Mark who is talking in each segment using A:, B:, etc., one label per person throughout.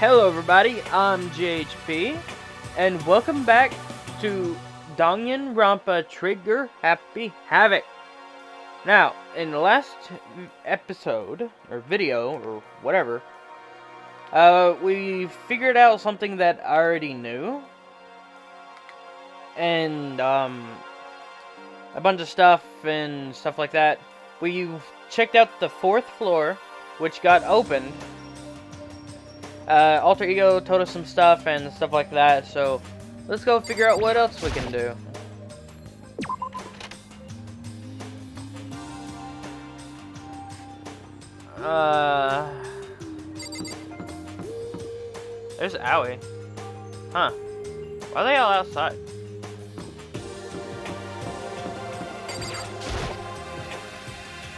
A: Hello everybody, I'm GHP, and welcome back to Danganronpa Trigger Happy Havoc. Now, in the last episode, or video, or whatever, we figured out something that I already knew, and a bunch of stuff and stuff like that. We checked out the 4th floor, which got opened. Alter Ego told us some stuff and stuff like that, so let's go figure out what else we can do. There's Aoi. Huh. Why are they all outside?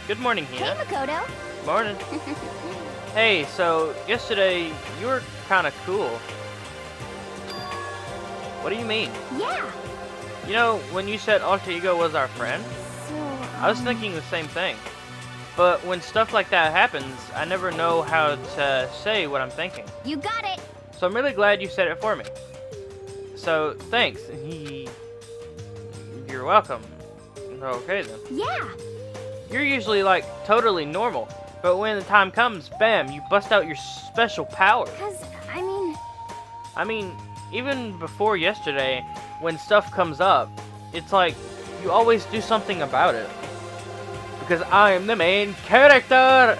A: Good morning, Hina.
B: Hey, Makoto.
A: Morning. Hey, so yesterday you were kind of cool. What do you mean?
B: Yeah.
A: You know, when you said Alter Ego was our friend,
B: So,
A: I was thinking the same thing. But when stuff like that happens, I never know how to say what I'm thinking.
B: You got it.
A: So I'm really glad you said it for me. So, thanks. You're welcome. Okay then.
B: Yeah.
A: You're usually like totally normal. But when the time comes, bam, you bust out your special power.
B: I
A: mean, even before yesterday, when stuff comes up, it's like, you always do something about it. Because I am the main character!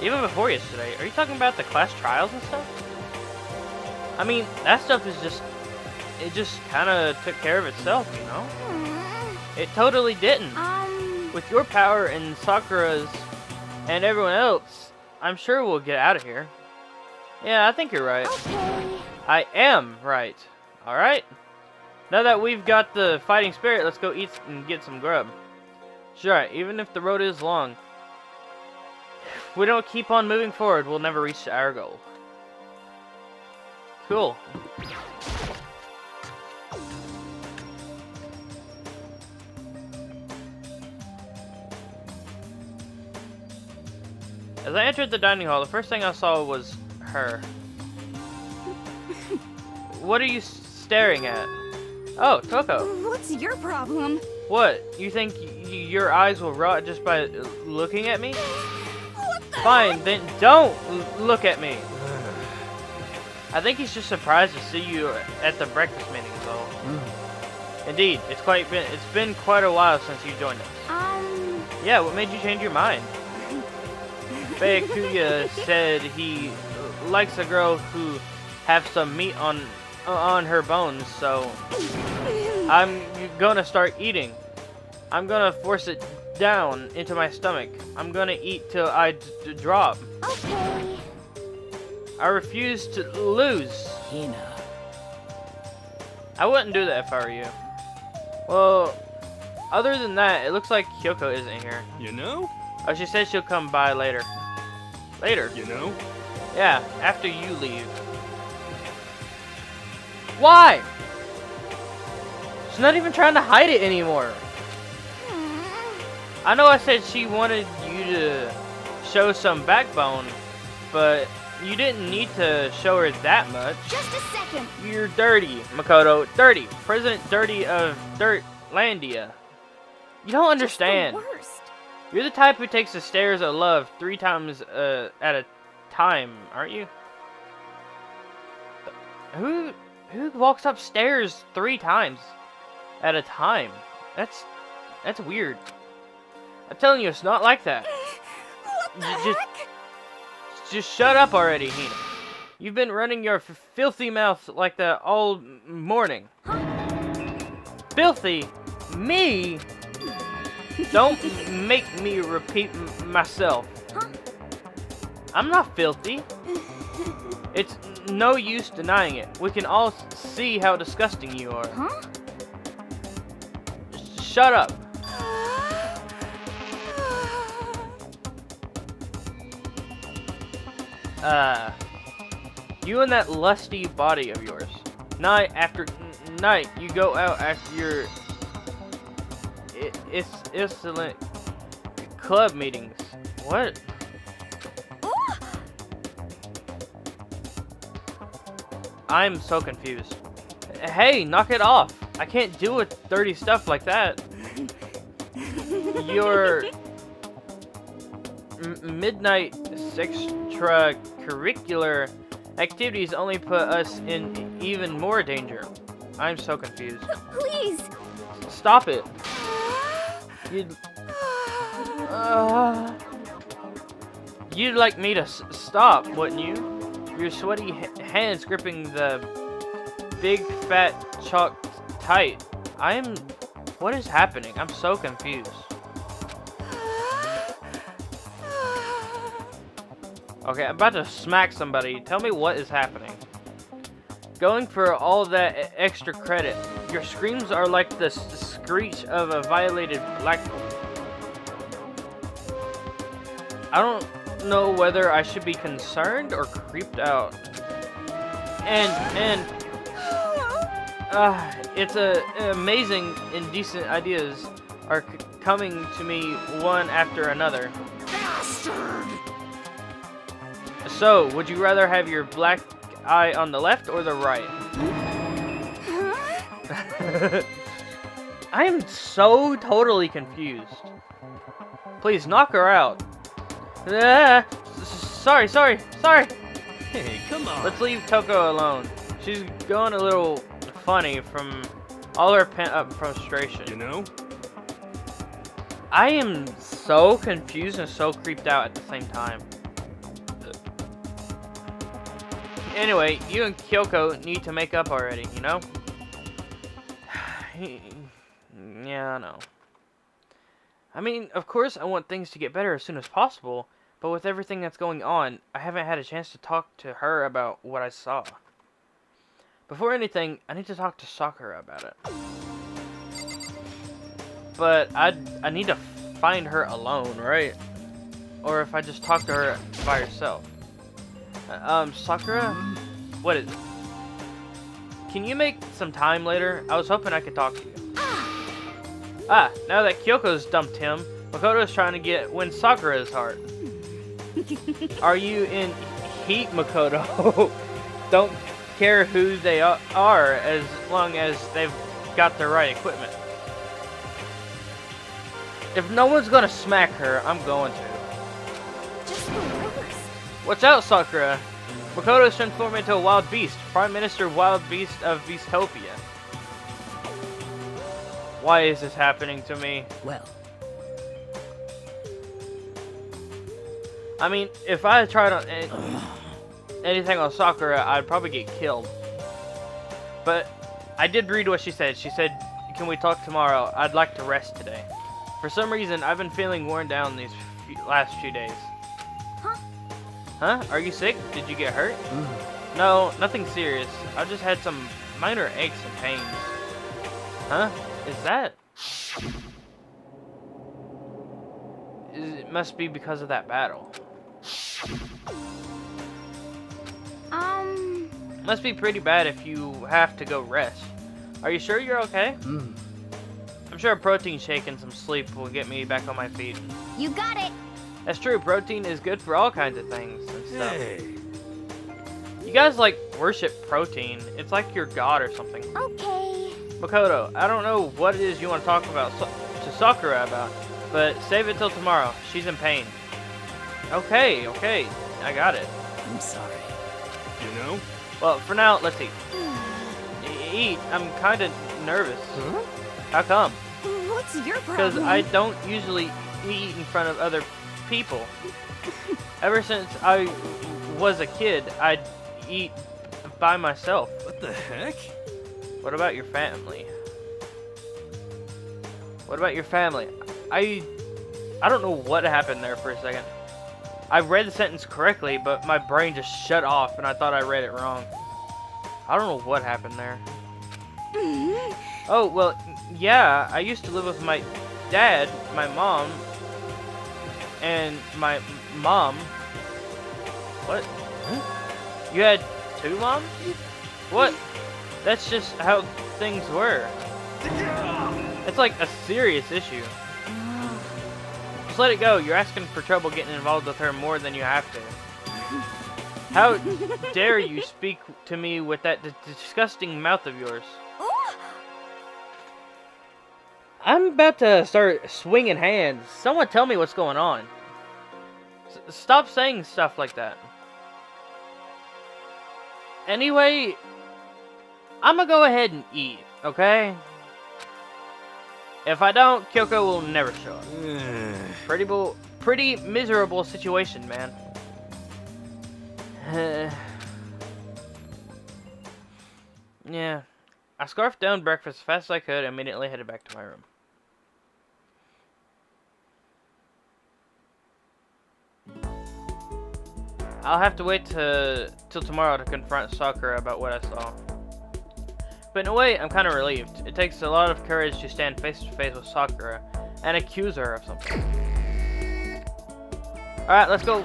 A: Even before yesterday, are you talking about the class trials and stuff? I mean, that stuff is just, it just kinda took care of itself, you know? It totally didn't. With your power and Sakura's and everyone else, I'm sure we'll get out of here. Yeah, I think you're right.
B: Okay.
A: I am right. Alright? Now that we've got the fighting spirit, let's go eat and get some grub. Sure, even if the road is long, if we don't keep on moving forward, we'll never reach our goal. Cool. As I entered the dining hall, the first thing I saw was her. What are you staring at? Oh, Toko.
B: What's your problem?
A: What? You think your eyes will rot just by looking at me?
B: What the
A: Fine, then don't look at me. I think he's just surprised to see you at the breakfast meeting, though. Indeed, it's been quite a while since you joined us. Yeah, what made you change your mind? Baekuya said he likes a girl who have some meat on her bones, so I'm gonna start eating. I'm gonna force it down into my stomach. I'm gonna eat till I drop.
B: Okay.
A: I refuse to lose.
C: Hina.
A: I wouldn't do that if I were you. Well, other than that, it looks like Kyoko isn't here.
C: You know?
A: Oh, she said she'll come by later. Later?
C: You know?
A: Yeah, after you leave. Why? She's not even trying to hide it anymore. I know I said she wanted you to show some backbone, but you didn't need to show her that much.
B: Just a second.
A: You're dirty, Makoto. Dirty. President Dirty of Dirtlandia. You don't understand.
B: Just the worst.
A: You're the type who takes the stairs of love 3 times at a time, aren't you? Who walks upstairs 3 times at a time? That's weird. I'm telling you, it's not like that.
B: What the heck?
A: Just shut up already, Hina. You've been running your filthy mouth like that all morning.
B: Huh?
A: Filthy? Me? Don't make me repeat myself.
B: Huh?
A: I'm not filthy. It's no use denying it. We can all see how disgusting you are.
B: Huh?
A: Shut up. You and that lusty body of yours. Night after night, you go out after your insolent club meetings. What? I'm so confused. Hey, knock it off. I can't deal with dirty stuff like that. Your midnight extracurricular activities only put us in even more danger. I'm so confused.
B: Please.
A: Stop it. You'd like me to stop, wouldn't you? Your sweaty hands gripping the big fat chalk tight. What is happening? I'm so confused. Okay, I'm about to smack somebody. Tell me what is happening. Going for all that extra credit. Your screams are like the screech of a violated blackboard. I don't know whether I should be concerned or creeped out. It's amazing indecent ideas are coming to me one after another.
C: Bastard!
A: So, would you rather have your black eye on the left or the right? I am so totally confused. Please knock her out. Sorry.
C: Hey, come on.
A: Let's leave Toko alone. She's going a little funny from all her pent-up frustration.
C: You know?
A: I am so confused and so creeped out at the same time. Anyway, you and Kyoko need to make up already, you know? Yeah, I know. I mean, of course I want things to get better as soon as possible, but with everything that's going on, I haven't had a chance to talk to her about what I saw. Before anything, I need to talk to Sakura about it. But I need to find her alone, right? Or if I just talk to her by herself. Sakura? What is it? Can you make some time later? I was hoping I could talk to you. Now that Kyoko's dumped him, Makoto's trying to win Sakura's heart. Are you in heat, Makoto? Don't care who they are as long as they've got the right equipment. If no one's gonna smack her, I'm going to.
B: Just relax.
A: Watch out, Sakura! Makoto's transformed into a wild beast, Prime Minister Wild Beast of Beastopia. Why is this happening to me?
D: Well,
A: I mean, if I tried on anything on Sakura, I'd probably get killed. But I did read what she said. She said, "Can we talk tomorrow? I'd like to rest today." For some reason, I've been feeling worn down these last few days. Huh? Are you sick? Did you get hurt? No, nothing serious. I just had some minor aches and pains. Huh? Is that? It must be because of that battle. Must be pretty bad if you have to go rest. Are you sure you're okay? I'm sure a protein shake and some sleep will get me back on my feet.
B: You got it.
A: That's true, protein is good for all kinds of things and stuff.
C: Hey.
A: You guys like worship protein. It's like your god or something.
B: Okay.
A: Makoto, I don't know what it is you want to talk about to Sakura about, but save it till tomorrow. She's in pain. Okay, I got it.
D: I'm sorry.
C: You know?
A: Well, for now, let's eat. Eat? I'm kind of nervous.
C: Huh?
A: How come?
B: What's your
A: Because
B: problem?
A: I don't usually eat in front of other people. Ever since I was a kid, I'd eat by myself.
C: What the heck?
A: What about your family? What about your family? I don't know what happened there for a second. I read the sentence correctly, but my brain just shut off and I thought I read it wrong. I don't know what happened there. Oh, well, yeah, I used to live with my dad, my mom, and my mom. What? You had two moms? What? That's just how things were. It's like a serious issue. Just let it go. You're asking for trouble getting involved with her more than you have to. How dare you speak to me with that disgusting mouth of yours?
B: Ooh.
A: I'm about to start swinging hands. Someone tell me what's going on. Stop saying stuff like that. Anyway, I'm gonna go ahead and eat, okay? If I don't, Kyoko will never show up. Pretty miserable situation, man. Yeah. I scarfed down breakfast as fast as I could and immediately headed back to my room. I'll have to wait till tomorrow to confront Sakura about what I saw. But in a way, I'm kind of relieved. It takes a lot of courage to stand face to face with Sakura and accuse her of something. Alright, let's go.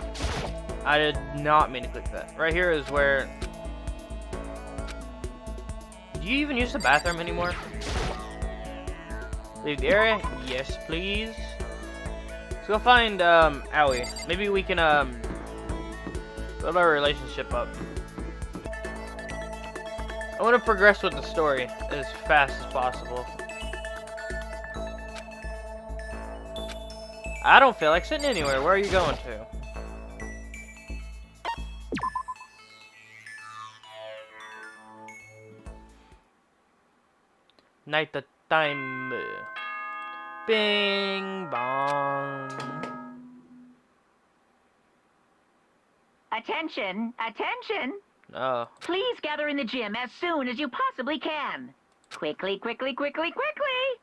A: I did not mean to click that. Right here is where... Do you even use the bathroom anymore? Leave the area? Yes, please. Let's go find, Aoi. Maybe we can, build our relationship up. I want to progress with the story as fast as possible. I don't feel like sitting anywhere. Where are you going to? Night time. Bing bong.
D: Attention! Attention!
A: Oh.
D: Please gather in the gym as soon as you possibly can. Quickly, quickly, quickly, quickly!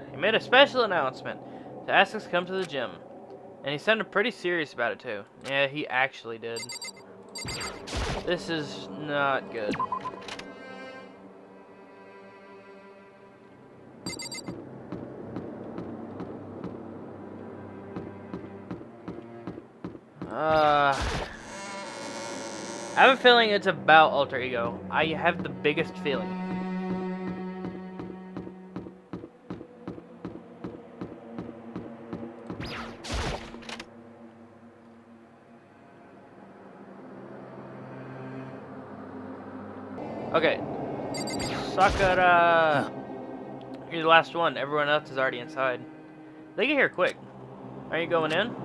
A: He made a special announcement to ask us to come to the gym. And he sounded pretty serious about it too. Yeah, he actually did. This is not good. I have a feeling it's about alter ego. I have the biggest feeling. Okay. Sakura. You're the last one. Everyone else is already inside. They get here quick. Are you going in?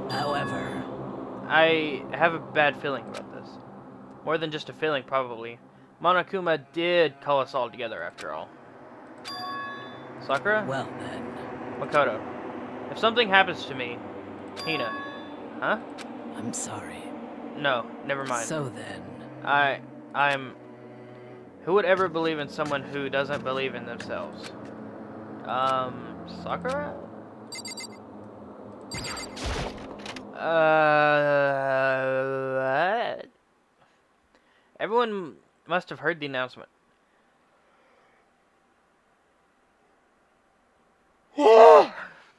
E: However,
A: I have a bad feeling about this. More than just a feeling, probably. Monokuma did call us all together, after all. Sakura?
E: well then.
A: Makoto. If something happens to me... Hina. Huh?
E: I'm sorry.
A: No, never mind.
E: So then.
A: I'm... Who would ever believe in someone who doesn't believe in themselves? Sakura? Everyone must have heard the announcement.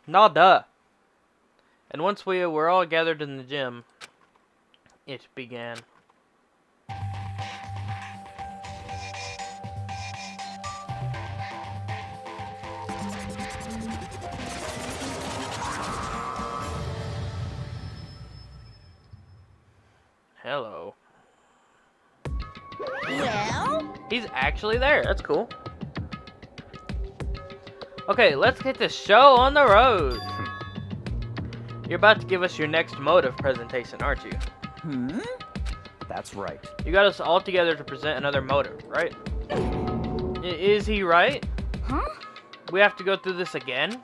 A: Nada. And once we were all gathered in the gym, it began. Hello.
B: Well?
A: He's actually there. That's cool. Okay, let's get this show on the road. You're about to give us your next motive presentation, aren't you?
F: That's right.
A: You got us all together to present another motive, right? Is he right?
B: Huh?
A: We have to go through this again?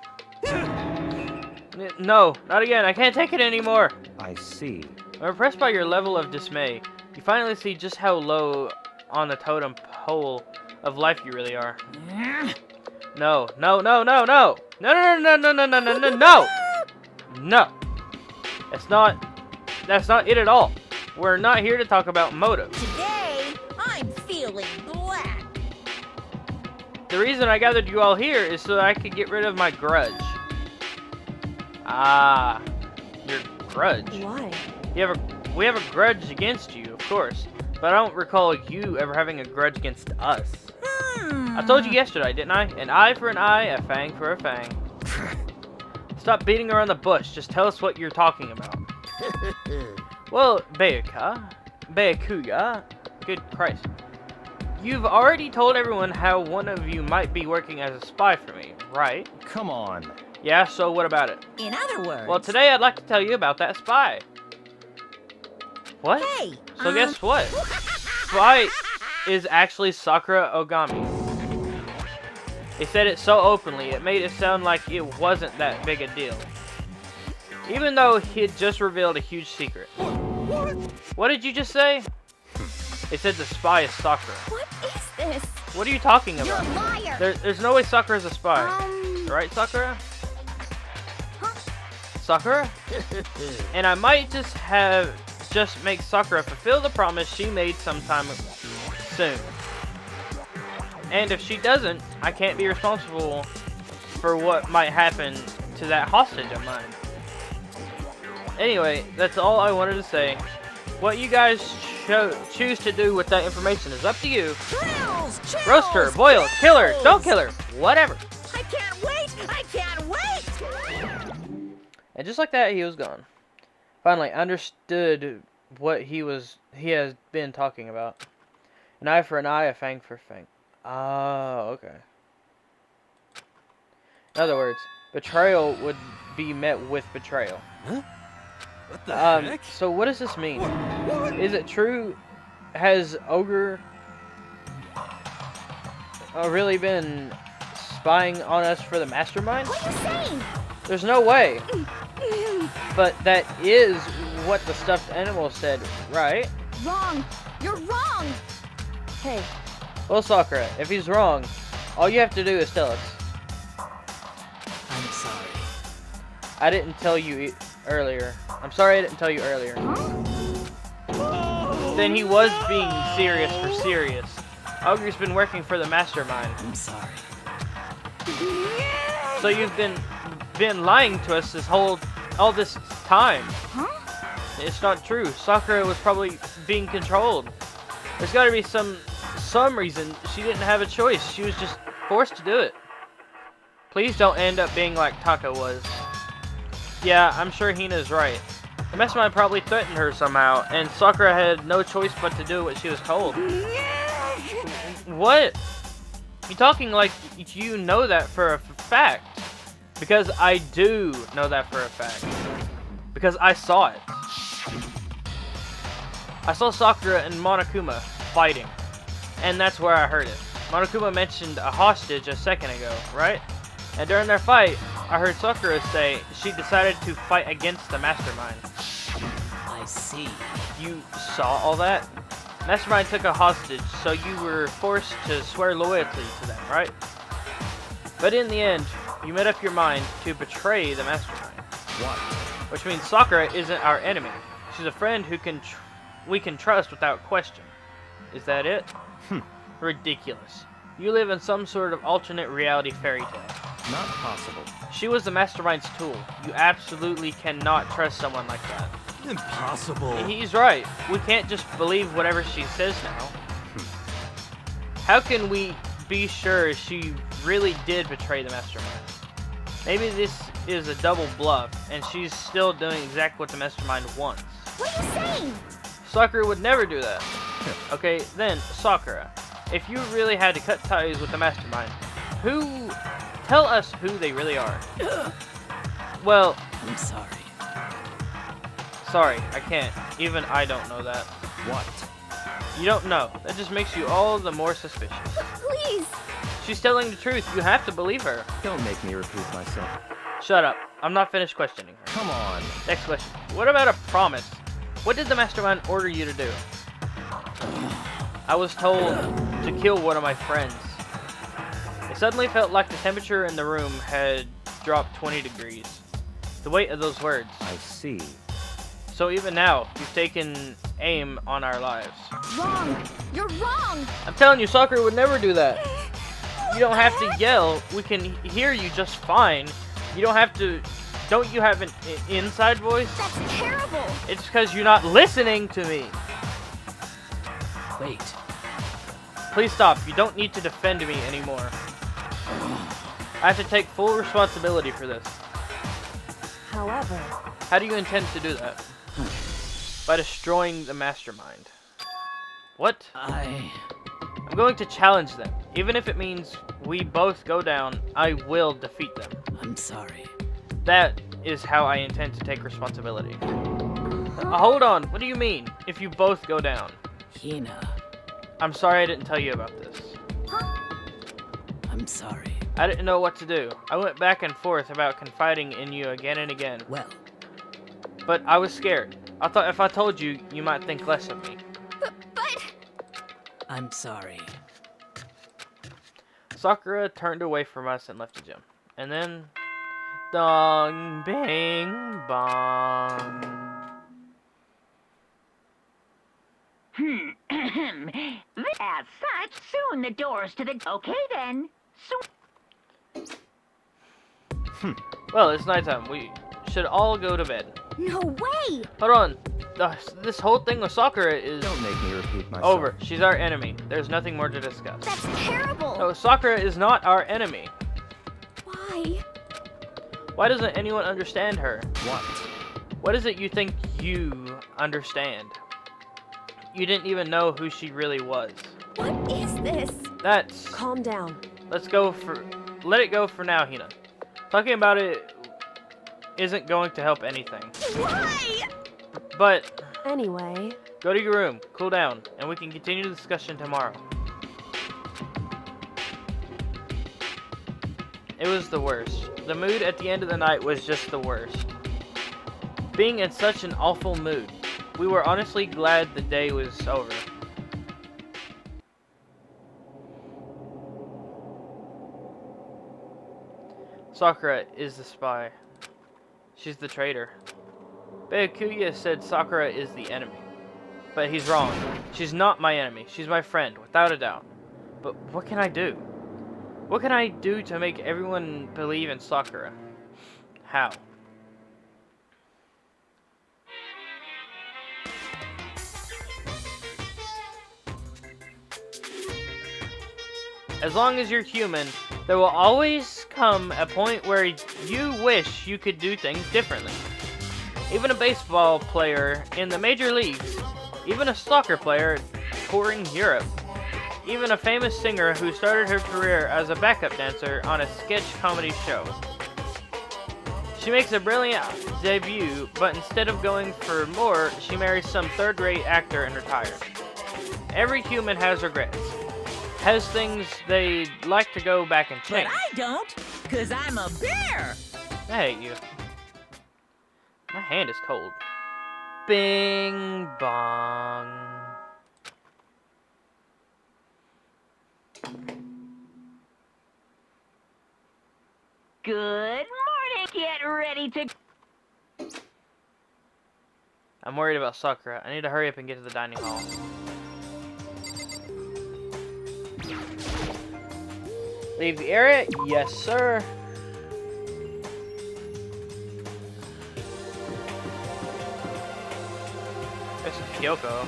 A: No, not again. I can't take it anymore.
F: I see.
A: I'm impressed by your level of dismay. You finally see just how low on the totem pole of life you really are. No, no, no, no, no! No, no, no, no, no, no, no, no, no! No! That's not it at all. We're not here to talk about motive.
B: Today, I'm feeling black.
A: The reason I gathered you all here is so that I could get rid of my grudge. Ah, your grudge.
B: Why?
A: We have a grudge against you, of course, but I don't recall you ever having a grudge against us. I told you yesterday, didn't I? An eye for an eye, a fang for a fang. Stop beating around the bush. Just tell us what you're talking about. Well, Byakuya, good Christ. You've already told everyone how one of you might be working as a spy for me, right?
F: Come on.
A: Yeah, so what about it?
B: In other words.
A: Well, today I'd like to tell you about that spy. What?
B: Hey.
A: So guess what? Spy is actually Sakura Ogami. He said it so openly, it made it sound like it wasn't that big a deal. Even though he had just revealed a huge secret. What did you just say? It said the spy is Sakura.
B: What is this?
A: What are you talking
B: You're
A: about?
B: a liar.
A: There's no way Sakura's a spy. Right, Sakura? Sakura? And I might just make Sakura fulfill the promise she made sometime soon. And if she doesn't, I can't be responsible for what might happen to that hostage of mine. Anyway, that's all I wanted to say. What you guys choose to do with that information is up to you.
B: Chills, chills,
A: Roast her, boil her, kill her,
B: chills.
A: don't kill her, whatever.
B: I can't wait. I can't wait.
A: And just like that, he was gone. Finally, I understood what he has been talking about. An eye for an eye, a fang for a fang. Oh, okay. In other words, betrayal would be met with betrayal.
C: Huh? What the heck?
A: So what does this mean? Is it true? Has Ogre really been spying on us for the mastermind?
B: What are you saying?
A: There's no way. But that is what the stuffed animal said, right?
B: Wrong. You're wrong. Hey.
A: Well, Sakura, if he's wrong, all you have to do is tell us.
E: I'm sorry.
A: I didn't tell you earlier. I'm sorry I didn't tell you earlier. Then he was being serious for serious. Ogre's been working for the mastermind.
E: I'm sorry.
A: So you've been lying to us all this time.
B: Huh?
A: It's not true. Sakura was probably being controlled. There's got to be some reason she didn't have a choice. She was just forced to do it. Please don't end up being like Taka was. Yeah, I'm sure Hina's right. The mastermind probably threatened her somehow, and Sakura had no choice but to do what she was told. What? You're talking like you know that for a fact. Because I do know that for a fact. Because I saw it. I saw Sakura and Monokuma fighting. And that's where I heard it. Monokuma mentioned a hostage a second ago, right? And during their fight, I heard Sakura say she decided to fight against the mastermind.
E: I see.
A: You saw all that? Mastermind took a hostage, so you were forced to swear loyalty to them, right? But in the end, you made up your mind to betray the mastermind.
F: What?
A: Which means Sakura isn't our enemy. She's a friend who we can trust without question. Is that it? Ridiculous. You live in some sort of alternate reality fairy tale.
F: Not possible.
A: She was the mastermind's tool. You absolutely cannot trust someone like that.
C: Impossible.
A: He's right. We can't just believe whatever she says now. How can we be sure she really did betray the mastermind? Maybe this is a double bluff, and she's still doing exactly what the mastermind wants.
B: What are you saying?
A: Sakura would never do that. Okay, then, Sakura, if you really had to cut ties with the mastermind, tell us who they really are. Well,
E: I'm sorry.
A: sorry, I can't. Even I don't know that.
F: What?
A: You don't know. That just makes you all the more suspicious.
B: Please.
A: She's telling the truth. You have to believe her.
F: Don't make me repeat myself.
A: Shut up. I'm not finished questioning her.
F: Come on.
A: Next question. What about a promise? What did the mastermind order you to do? I was told to kill one of my friends. It suddenly felt like the temperature in the room had dropped 20 degrees. The weight of those words.
F: I see.
A: So even now, you've taken aim on our lives.
B: Wrong. You're wrong.
A: I'm telling you, Sakura would never do that. You don't have to yell. We can hear you just fine. You don't have to... Don't you have an inside voice?
B: That's terrible.
A: It's because you're not listening to me.
E: Wait.
A: Please stop. You don't need to defend me anymore. I have to take full responsibility for this.
G: However,
A: How do you intend to do that? By destroying the mastermind. What? I'm going to challenge them. Even if it means we both go down, I will defeat them.
E: I'm sorry.
A: That is how I intend to take responsibility. Hold on, what do you mean, if you both go down?
E: Hina,
A: I'm sorry I didn't tell you about this.
E: I'm sorry.
A: I didn't know what to do. I went back and forth about confiding in you again and again.
E: Well,
A: But I was scared. I thought if I told you, you might think less of me.
B: But
E: I'm sorry.
A: Sakura turned away from us and left the gym. And then... Dong, bing, bong.
D: As such, soon the doors to the... Okay then.
A: Well, it's nighttime. We should all go to bed.
B: no way!
A: Hold on. This whole thing with Sakura is
F: Don't make me repeat myself.
A: over. She's our enemy. There's nothing more to discuss.
B: That's terrible!
A: No, Sakura is not our enemy.
B: Why?
A: Why doesn't anyone understand her?
F: What?
A: What is it you think you understand? You didn't even know who she really was.
B: What is this?
A: That's...
G: calm down.
A: Let it go for now, Hina. Talking about it isn't going to help anything.
B: Why?
A: But
G: Anyway,
A: go to your room, cool down, and we can continue the discussion tomorrow. It was the worst. The mood at the end of the night was just the worst. Being in such an awful mood. We were honestly glad the day was over. Sakura is the spy. She's the traitor. Byakuya said Sakura is the enemy. But he's wrong. She's not my enemy. She's my friend, without a doubt. But what can I do? What can I do to make everyone believe in Sakura? How? As long as you're human, there will always come a point where you wish you could do things differently. Even a baseball player in the major leagues, even a soccer player touring Europe, even a famous singer who started her career as a backup dancer on a sketch comedy show. She makes a brilliant debut, but instead of going for more, she marries some third-rate actor and retires. Every human has regrets. Has things they'd like to go back and
H: But
A: change.
H: I don't, because I'm a bear.
A: I hate you. My hand is cold. Bing bong.
D: Good morning. Get ready to...
A: I'm worried about Sakura. I need to hurry up and get to the dining hall. Leave the area? Yes, sir. This is Kyoko.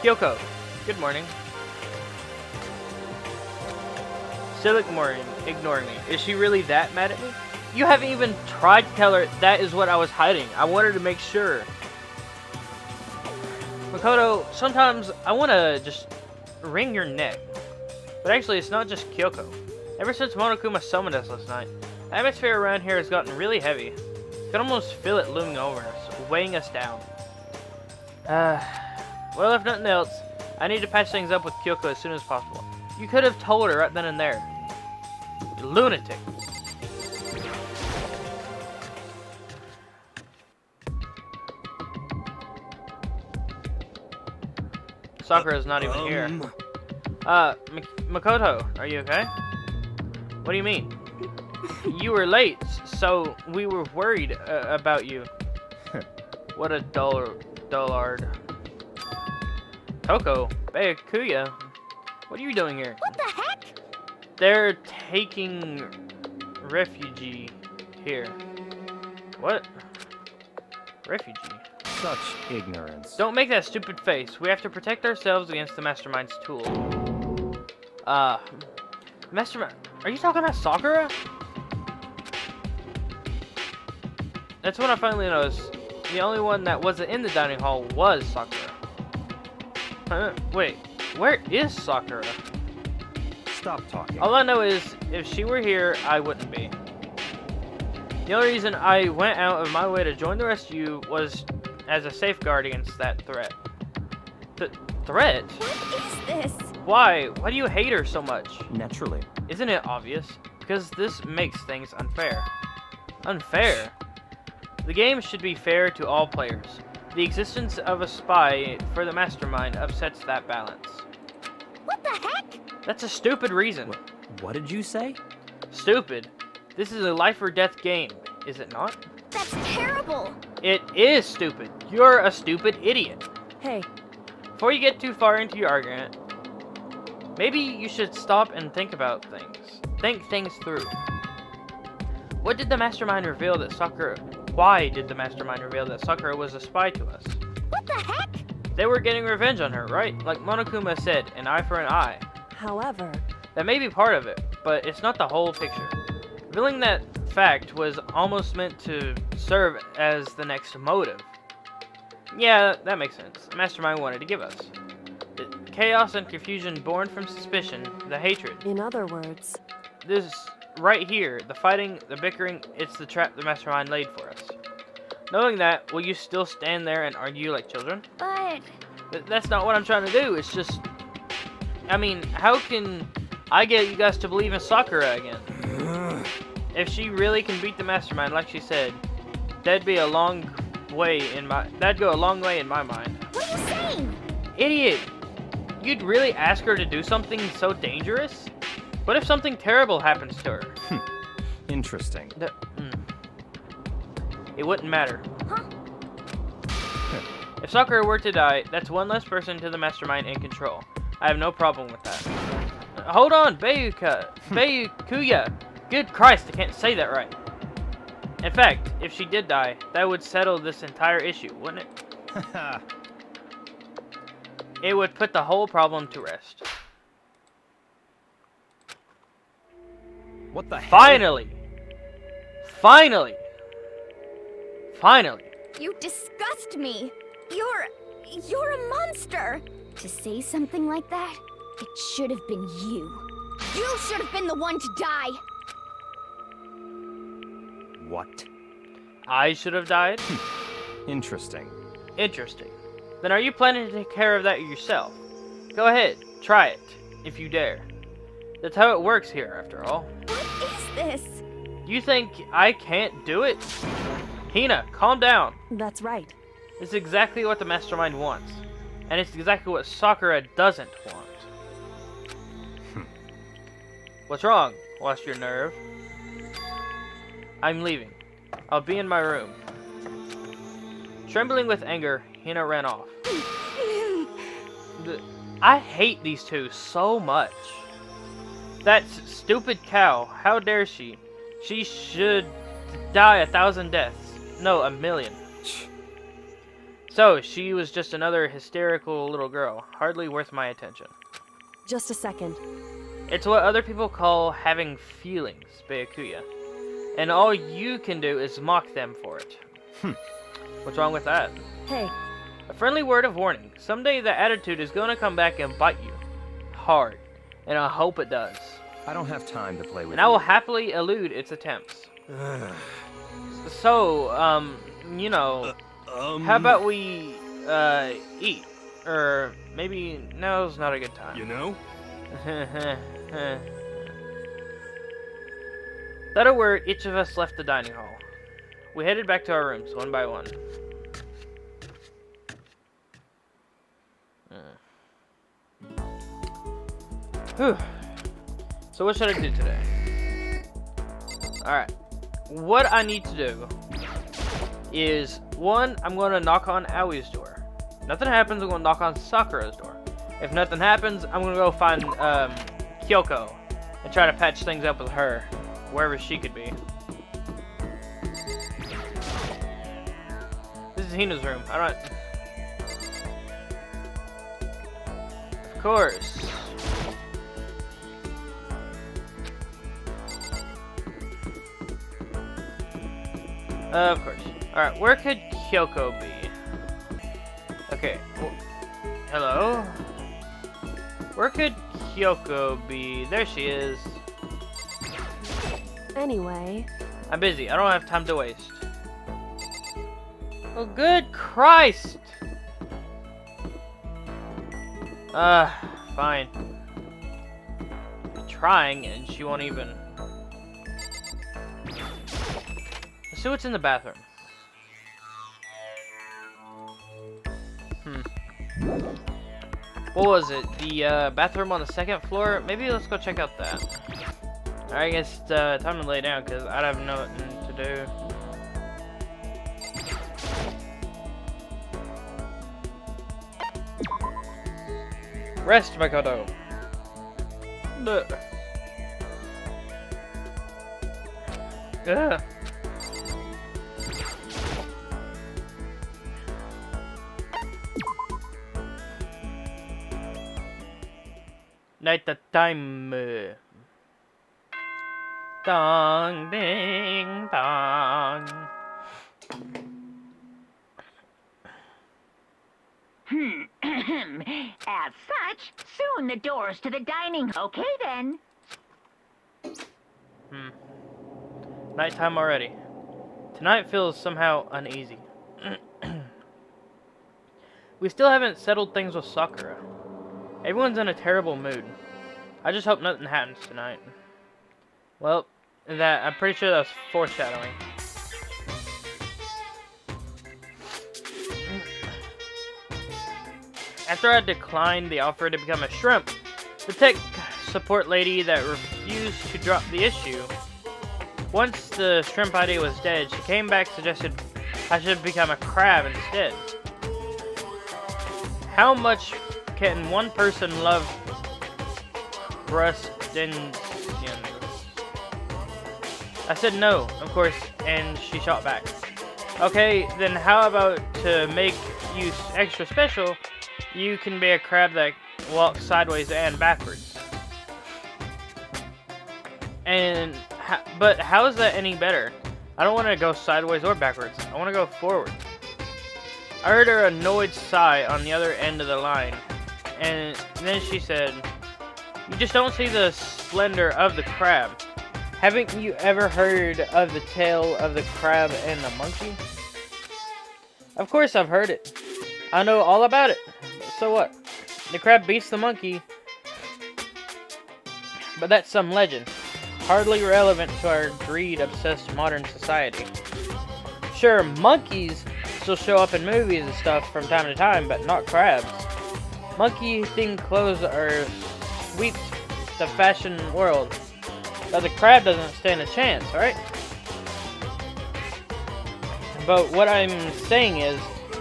A: Kyoko, good morning. Still ignoring me. Is she really that mad at me? You haven't even tried to tell her that is what I was hiding. I wanted to make sure. Makoto, sometimes I want to just wring your neck. But actually, it's not just Kyoko. Ever since Monokuma summoned us last night, the atmosphere around here has gotten really heavy. You can almost feel it looming over us, weighing us down. Well, if nothing else, I need to patch things up with Kyoko as soon as possible. You could have told her right then and there. You lunatic. Sakura's not even here. Makoto, are you okay? What do you mean? You were late, so we were worried about you. What a dullard. Toko, Byakuya, what are you doing here?
B: What the heck?
A: They're taking refugee here. What? Refugee?
F: Such ignorance.
A: Don't make that stupid face. We have to protect ourselves against the Mastermind's tool. Mastermind, are you talking about Sakura? That's when I finally noticed the only one that wasn't in the dining hall was Sakura. Wait, where is Sakura?
F: Stop talking.
A: All I know is, if she were here, I wouldn't be. The only reason I went out of my way to join the rest of you was as a safeguard against that threat. Threat?
B: What is this?
A: Why? Why do you hate her so much?
F: Naturally.
A: Isn't it obvious? Because this makes things unfair. Unfair? The game should be fair to all players. The existence of a spy for the mastermind upsets that balance.
B: What the heck?
A: That's a stupid reason.
F: What did you say?
A: Stupid? This is a life or death game, is it not?
B: That's terrible.
A: It is stupid. You're a stupid idiot.
H: Hey,
A: Before you get too far into your argument, maybe you should stop and think about things. Think things through. What did the mastermind reveal that Sakura... Why did the mastermind reveal that Sakura was a spy to us?
B: What the heck?
A: They were getting revenge on her, right? Like Monokuma said, an eye for an eye.
H: however,
A: That may be part of it, but it's not the whole picture. Revealing that fact was almost meant to serve as the next motive. Yeah, that makes sense. The mastermind wanted to give us. The chaos and confusion born from suspicion, the hatred.
H: in other words,
A: This right here, the fighting, the bickering, it's the trap the mastermind laid for us. Knowing that, will you still stand there and argue like children?
B: But
A: That's not what I'm trying to do. It's just... I mean, how can I get you guys to believe in Sakura again? If she really can beat the mastermind like she said, that'd be a long way in my... That'd go a long way in my mind.
B: what are you saying?
A: Idiot! You'd really ask her to do something so dangerous? What if something terrible happens to her?
F: Interesting.
A: It wouldn't matter.
B: Huh?
A: If Sakura were to die, that's one less person to the mastermind in control. I have no problem with that. Hold on, Bayukuya! Good Christ, I can't say that right. In fact, if she did die, that would settle this entire issue, wouldn't it? It would put the whole problem to rest.
F: What the hell?
A: Finally! Finally! Finally!
B: You disgust me. You're a monster. To say something like that, it should have been you. You should have been the one to die.
F: What?
A: I should have died?
F: Interesting.
A: Interesting. Then are you planning to take care of that yourself? Go ahead, try it, if you dare. That's how it works here, after all.
B: What is this?
A: You think I can't do it? Hina, calm down.
H: that's right.
A: This is exactly what the mastermind wants. And it's exactly what Sakura doesn't want. What's wrong? Lost your nerve? I'm leaving. I'll be in my room. Trembling with anger, Hina ran off. I hate these two so much. That stupid cow, how dare she? She should die 1,000 deaths. No, 1,000,000. So, she was just another hysterical little girl, hardly worth my attention.
H: Just a second.
A: It's what other people call having feelings, Byakuya. And all you can do is mock them for it. What's wrong with that?
H: Hey,
A: A friendly word of warning. Someday the attitude is going to come back and bite you. Hard. And I hope it does.
F: I don't have time to play with
A: And I will
F: you.
A: happily elude its attempts. So, you know, how about we, eat? Or maybe now's not a good time.
C: You know?
A: Without a word, each of us left the dining hall. We headed back to our rooms, one by one. Whew. So what should I do today? Alright. What I need to do is, one, I'm going to knock on Aoi's door. If nothing happens, I'm going to knock on Sakura's door. If nothing happens, I'm going to go find Kyoko and try to patch things up with her, wherever she could be. This is Hina's room. I don't... Of course. Of course. Alright, where could Kyoko be? Okay. Hello? Where could Kyoko be? There she is.
H: Anyway,
A: I'm busy. I don't have time to waste. Oh, good Christ! Fine. I'm trying, and she won't even. Let's see what's in the bathroom. What was it? The bathroom on the second floor? Maybe let's go check out that. Alright, I guess it's time to lay down because I have nothing to do. Rest, Makoto. Ugh. Ugh. Night time. Dong ding dong.
D: As such, soon the doors to the dining. Okay then.
A: Nighttime already. Tonight feels somehow uneasy. We still haven't settled things with Sakura. Everyone's in a terrible mood. I just hope nothing happens tonight. Well, I'm pretty sure that's foreshadowing. After I declined the offer to become a shrimp, the tech support lady that refused to drop the issue. Once the shrimp idea was dead, she came back and suggested I should become a crab instead. How much can one person love crustaceans? I said no, of course, and she shot back. Okay, then how about to make you extra special, you can be a crab that walks sideways and backwards. And, but how is that any better? I don't want to go sideways or backwards. I want to go forward. I heard her annoyed sigh on the other end of the line, and then she said, "You just don't see the splendor of the crab. Haven't you ever heard of the tale of the crab and the monkey?" Of course I've heard it. I know all about it. So what? The crab beats the monkey. But that's some legend. Hardly relevant to our greed-obsessed modern society. Sure, monkeys still show up in movies and stuff from time to time, but not crabs. Monkey-themed clothes are swept the fashion world. But the crab doesn't stand a chance, right? But what I'm saying is,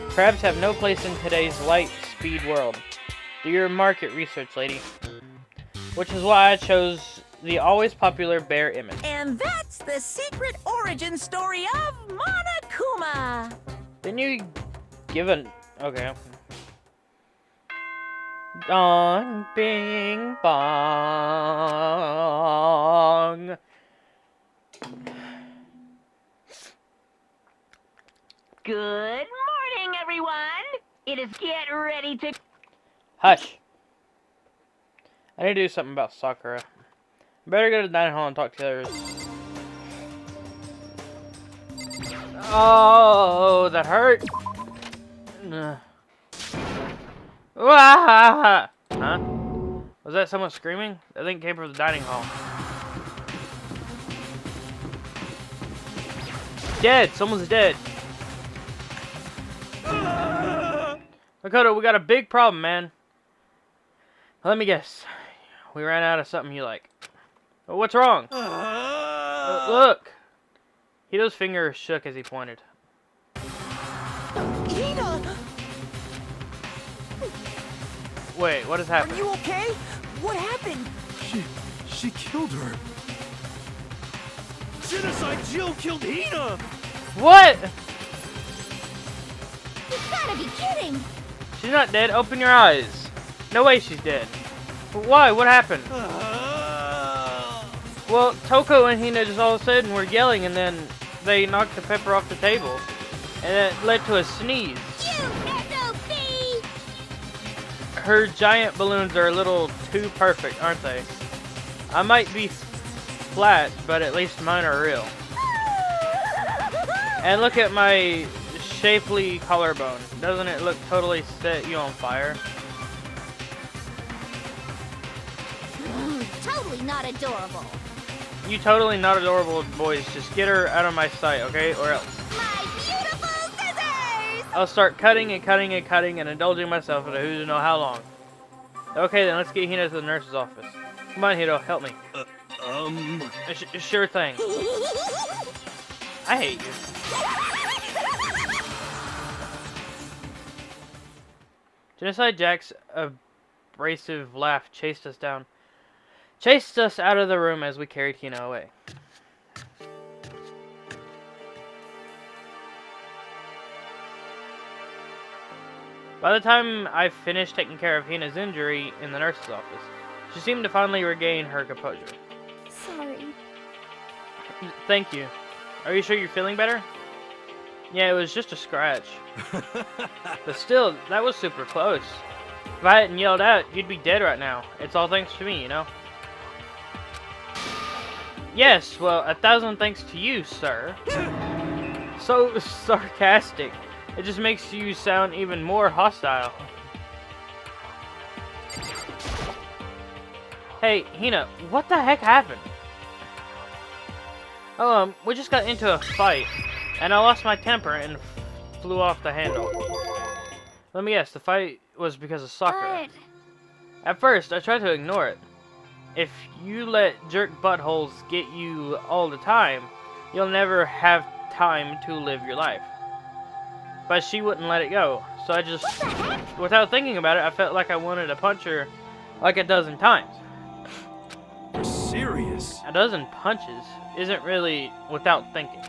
A: crabs have no place in today's light-speed world. Do your market research, lady. Which is why I chose the always popular bear image.
G: And that's the secret origin story of Monokuma.
A: Didn't you give an... Okay. Dong, bing, bong.
D: Good morning, everyone. It is get ready to...
A: Hush. I need to do something about Sakura. Better go to the dining hall and talk to others. Oh, that hurt. Huh? Was that someone screaming? That thing came from the dining hall. Dead. Someone's dead. Makoto, we got a big problem, man. Let me guess. We ran out of something you like. What's wrong? Look. Hito's finger shook as he pointed.
G: Hina!
A: Wait, what has happened?
G: Are you okay? What happened?
C: She killed her. Genocide Jill killed Hina!
A: What?
B: You gotta be kidding!
A: She's not dead. Open your eyes. No way she's dead. But why? What happened? Well, Toko and Hina just all of a sudden were yelling and then they knocked the pepper off the table, and it led to a sneeze.
B: You SOB!
A: Her giant balloons are a little too perfect, aren't they? I might be flat, but at least mine are real. And look at my shapely collarbone. Doesn't it look totally set you on fire?
B: Totally not adorable.
A: You totally not adorable boys. Just get her out of my sight, okay? Or else.
B: My beautiful scissors!
A: I'll start cutting and cutting and cutting and indulging myself into who to know how long. Okay then, let's get Hina to the nurse's office. Come on, Hito, help me. Sure thing. I hate you. Genocide Jack's abrasive laugh chased us out of the room as we carried Hina away. By the time I finished taking care of Hina's injury in the nurse's office, she seemed to finally regain her composure.
B: Sorry.
A: Thank you. Are you sure you're feeling better? Yeah, it was just a scratch. But still, that was super close. If I hadn't yelled out, you'd be dead right now. It's all thanks to me, you know? Yes, well, 1,000 thanks to you, sir. So sarcastic. It just makes you sound even more hostile. Hey, Hina, what the heck happened? Oh, we just got into a fight, and I lost my temper and flew off the handle. Let me guess, the fight was because of Sakura.
B: But
A: At first, I tried to ignore it. If you let jerk buttholes get you all the time, you'll never have time to live your life. But she wouldn't let it go, so I just, without thinking about it, I felt like I wanted to punch her like a dozen times.
C: You're serious?
A: A dozen punches isn't really without thinking.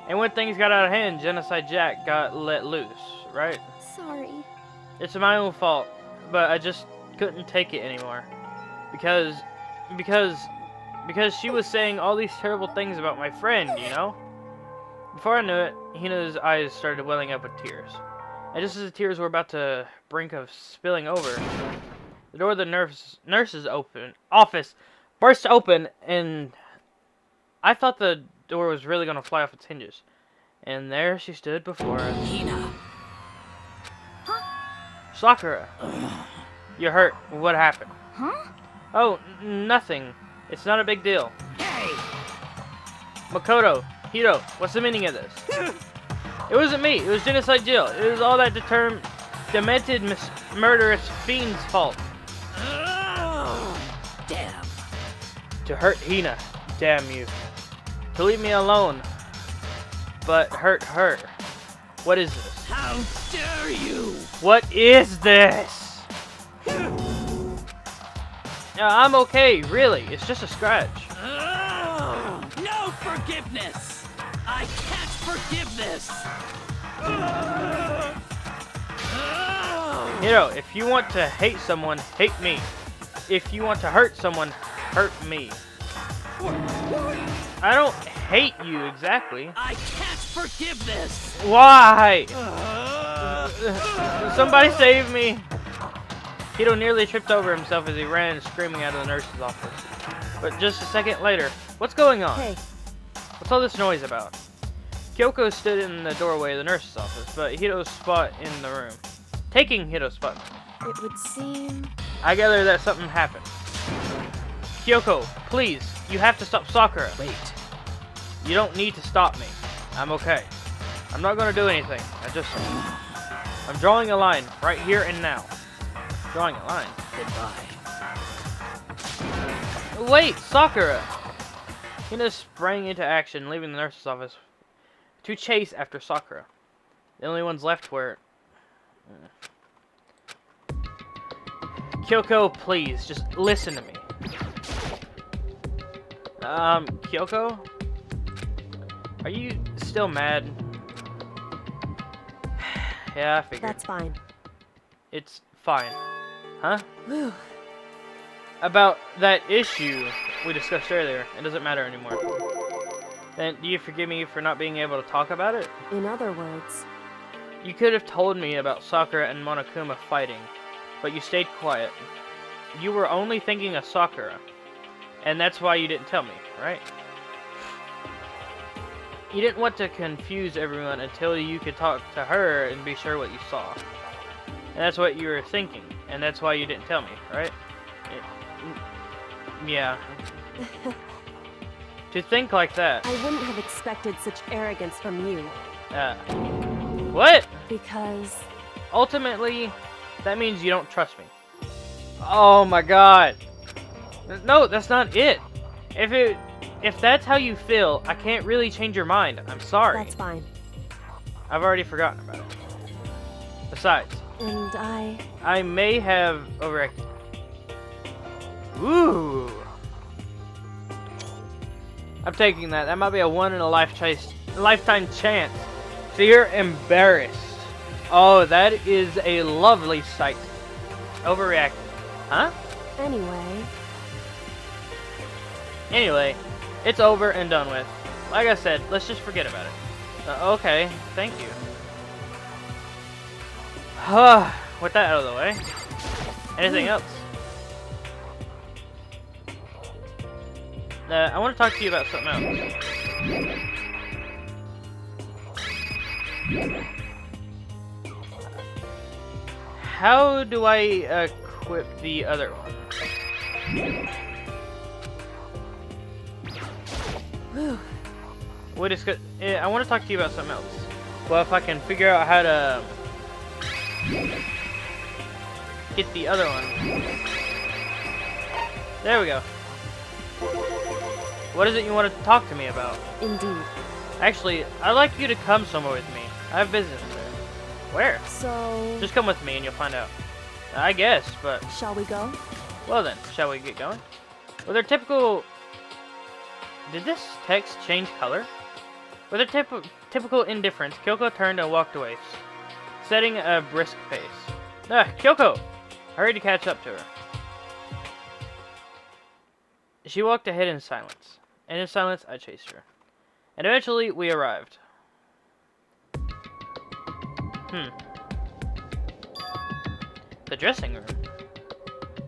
A: And when things got out of hand, Genocide Jack got let loose, right?
B: sorry.
A: It's my own fault, but I just couldn't take it anymore. Because she was saying all these terrible things about my friend, you know? Before I knew it, Hina's eyes started welling up with tears. And just as the tears were about to brink of spilling over, the door of the nurse's office burst open, and I thought the door was really going to fly off its hinges. And there she stood before us.
E: Hina.
A: Sakura! You're hurt. What happened?
B: Huh?
A: Oh, nothing. It's not a big deal.
E: Hey!
A: Makoto, Hiro, what's the meaning of this? It wasn't me. It was Genocide Jill. It was all that demented, murderous fiend's fault.
E: Damn.
A: To hurt Hina, damn you. To leave me alone, but hurt her. What is this?
E: How dare you!
A: What is this? I'm okay, really. It's just a scratch.
E: No forgiveness! I can't forgive this!
A: Hiro, if you want to hate someone, hate me. If you want to hurt someone, hurt me. I don't hate you exactly.
E: I can't forgive this!
A: Why? Somebody save me. Hiro nearly tripped over himself as he ran screaming out of the nurse's office. But just a second later, what's going on?
H: Hey,
A: What's all this noise about? Kyoko stood in the doorway of the nurse's office, but Hito's spot in the room. Taking Hito's spot.
H: it would seem...
A: I gather that something happened. Kyoko, please, you have to stop Sakura.
E: Wait.
A: You don't need to stop me. I'm okay. I'm not gonna do anything. I'm drawing a line right here and now. Drawing a line.
E: Goodbye.
A: Wait, Sakura! Hina sprang into action, leaving the nurse's office to chase after Sakura. The only ones left were... Kyoko, please, just listen to me. Kyoko? Are you still mad? Yeah, I figured.
H: That's fine.
A: It's fine. Huh?
H: Whew.
A: About that issue we discussed earlier. It doesn't matter anymore. Then do you forgive me for not being able to talk about it?
H: In other words,
A: You could have told me about Sakura and Monokuma fighting, but you stayed quiet. You were only thinking of Sakura, and that's why you didn't tell me, right? You didn't want to confuse everyone until you could talk to her and be sure what you saw. And that's what you were thinking, and that's why you didn't tell me, right? Yeah. To think like that.
H: I wouldn't have expected such arrogance from you.
A: What?
H: Because
A: Ultimately, that means you don't trust me. Oh my god. No, that's not it. If that's how you feel, I can't really change your mind. I'm sorry.
H: that's fine.
A: I've already forgotten about it. Besides,
H: And
A: I may have overacted. Ooh. I'm taking that. That might be a one in a lifetime chance. So you're embarrassed. Oh, that is a lovely sight. Overreacted. Huh? Anyway, it's over and done with. Like I said, let's just forget about it. Okay, thank you. With that out of the way. Anything else? I want to talk to you about something else. How do I equip the other one? Wait, it's good. I want to talk to you about something else. Well, if I can figure out how to get the other one. There we go. What is it you want to talk to me about?
H: Indeed.
A: Actually, I'd like you to come somewhere with me. I have business there. Where?
H: So,
A: Just come with me and you'll find out. I guess, but...
H: shall we go?
A: Well then, shall we get going? With their typical... Did this text change color? With her typical indifference, Kyoko turned and walked away, setting a brisk pace. Kyoko! I hurried to catch up to her. She walked ahead in silence, and in silence I chased her. And eventually we arrived. The dressing room.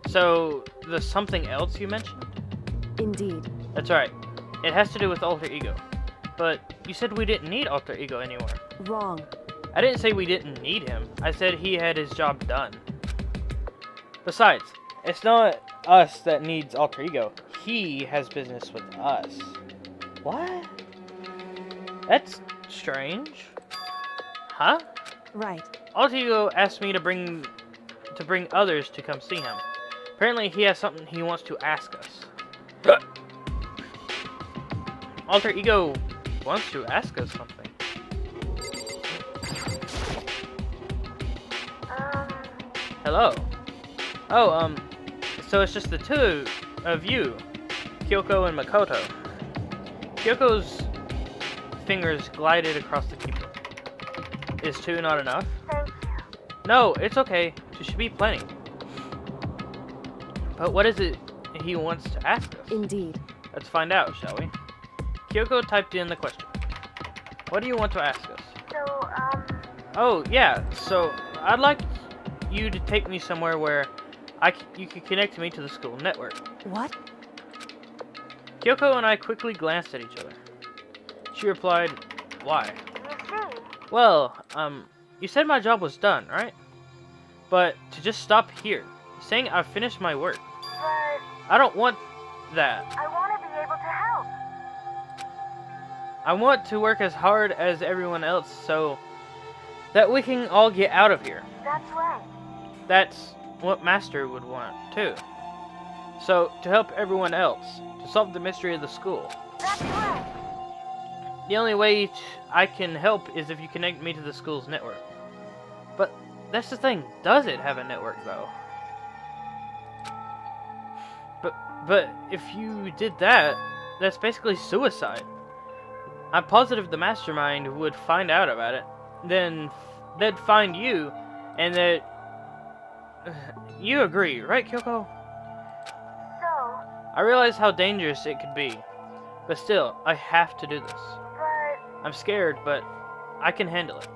A: So, the something else you mentioned?
H: Indeed.
A: That's right. It has to do with alter ego. But you said we didn't need alter ego anymore.
H: Wrong.
A: I didn't say we didn't need him. I said he had his job done. Besides, it's not us that needs alter ego. He has business with us. What? That's strange. Huh?
H: Right.
A: Alter ego asked me to bring others to come see him. Apparently he has something he wants to ask us. Alter ego wants to ask us something. Hello. Oh, so it's just the two of you, Kyoko and Makoto. Kyoko's fingers glided across the keyboard. Is two not enough?
B: Thank you.
A: No, it's okay. There should be plenty. But what is it he wants to ask us?
H: Indeed.
A: Let's find out, shall we? Kyoko typed in the question. What do you want to ask us?
B: So,
A: Oh, yeah. So, I'd like you to take me somewhere where you could connect me to the school network.
H: What?
A: Kyoko and I quickly glanced at each other. She replied, why?
B: you see,
A: Well, you said my job was done, right? But to just stop here, saying I've finished my work.
B: but
A: I don't want that.
B: I want to be able to help.
A: I want to work as hard as everyone else so that we can all get out of here.
B: That's right.
A: That's what Master would want, too. So, to help everyone else, to solve the mystery of the school.
B: That's right.
A: The only way I can help is if you connect me to the school's network. But that's the thing, does it have a network, though? But if you did that, that's basically suicide. I'm positive the mastermind would find out about it. Then they'd find you, and that... You agree, right, Kyoko?
B: So,
A: I realize how dangerous it could be. But still, I have to do this.
B: But
A: I'm scared, but I can handle it.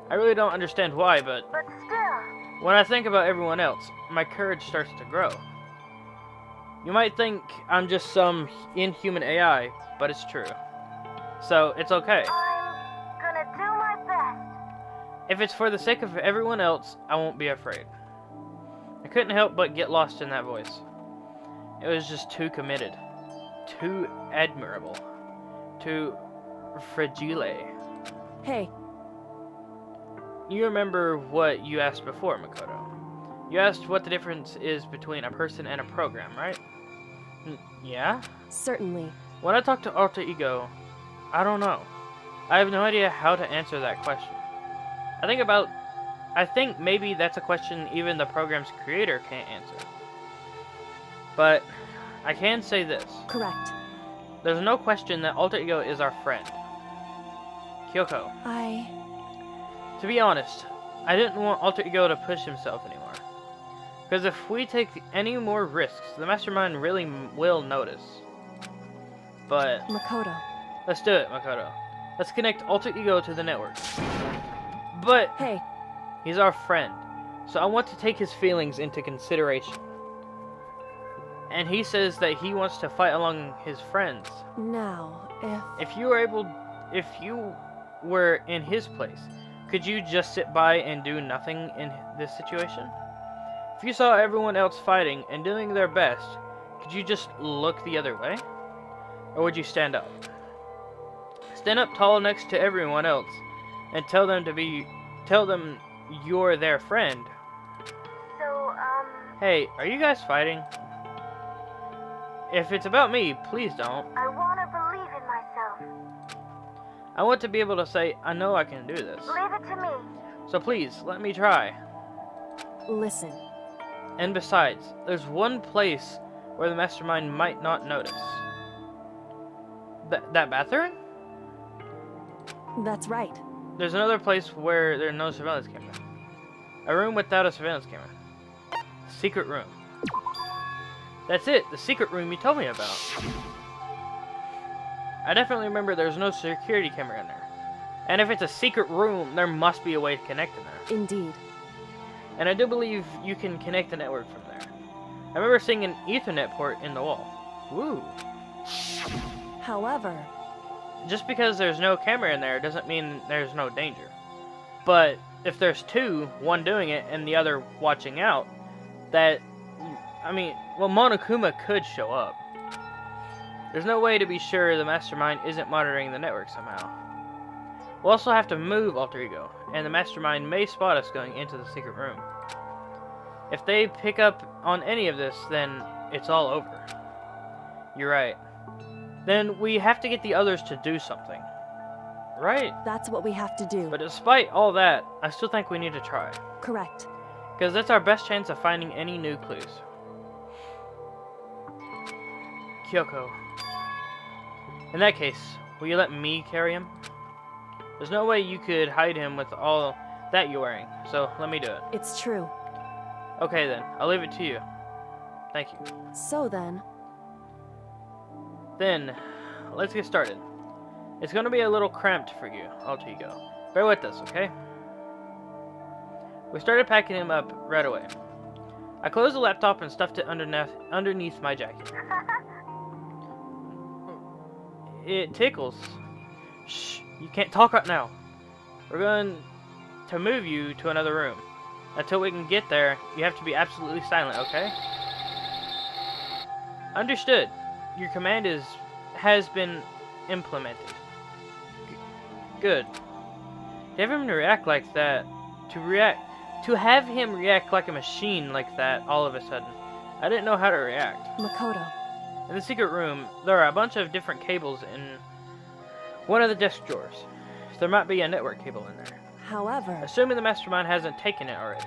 A: I really don't understand why, but
B: still.
A: when I think about everyone else, my courage starts to grow. You might think I'm just some inhuman AI, but it's true. So, it's okay.
B: I'm gonna do my best.
A: If it's for the sake of everyone else, I won't be afraid. I couldn't help but get lost in that voice. It was just too committed, too admirable, too fragile.
H: Hey,
A: You remember what you asked before, Makoto. You asked what the difference is between a person and a program, right? Yeah?
H: certainly.
A: When I talk to Alter Ego, I don't know. I have no idea how to answer that question. I think maybe that's a question even the program's creator can't answer. But I can say this.
H: Correct.
A: There's no question that Alter Ego is our friend. Kyoko, to be honest, I didn't want Alter Ego to push himself anymore. Because if we take any more risks, the Mastermind really will notice. But
H: Makoto.
A: let's do it, Makoto. Let's connect Alter Ego to the network. But
H: Hey,
A: he's our friend, so I want to take his feelings into consideration. And he says that he wants to fight along his friends.
H: now,
A: If you were in his place, could you just sit by and do nothing in this situation? If you saw everyone else fighting and doing their best, could you just look the other way? Or would you stand up? Stand up tall next to everyone else and tell them you're their friend.
B: So,
A: Hey, are you guys fighting? If it's about me, please don't.
B: I wanna believe in myself.
A: I want to be able to say, I know I can do this.
B: Leave it to me.
A: So please, let me try.
H: listen.
A: And besides, there's one place where the Mastermind might not notice. That bathroom?
H: That's right.
A: There's another place where there's no surveillance camera. A room without a surveillance camera. Secret room. That's it, the secret room you told me about. I definitely remember there's no security camera in there. And if it's a secret room, there must be a way to connect in there.
H: Indeed.
A: And I do believe you can connect the network from there. I remember seeing an Ethernet port in the wall. Woo.
H: However,
A: Just because there's no camera in there doesn't mean there's no danger. But if there's two, one doing it and the other watching out, Monokuma could show up. There's no way to be sure the Mastermind isn't monitoring the network somehow. We'll also have to move Alter Ego, and the Mastermind may spot us going into the secret room. If they pick up on any of this, then it's all over. You're right. Then we have to get the others to do something. Right?
H: that's what we have to do.
A: But despite all that, I still think we need to try.
H: Correct.
A: Because that's our best chance of finding any new clues. Kyoko. In that case, will you let me carry him? There's no way you could hide him with all that you're wearing, so let me do it.
H: It's true.
A: Okay then, I'll leave it to you. Thank you.
H: So then,
A: Then, let's get started. It's gonna be a little cramped for you, Alter Ego. Bear with us, okay? We started packing him up right away. I closed the laptop and stuffed it underneath my jacket. It tickles. Shh, you can't talk right now. We're going to move you to another room. Until we can get there, you have to be absolutely silent, okay? Understood. Your command has been implemented. Good. To have him react like that, to have him react like a machine like that all of a sudden, I didn't know how to react.
H: Makoto.
A: In the secret room, there are a bunch of different cables in one of the desk drawers. There might be a network cable in there.
H: However,
A: Assuming the Mastermind hasn't taken it already.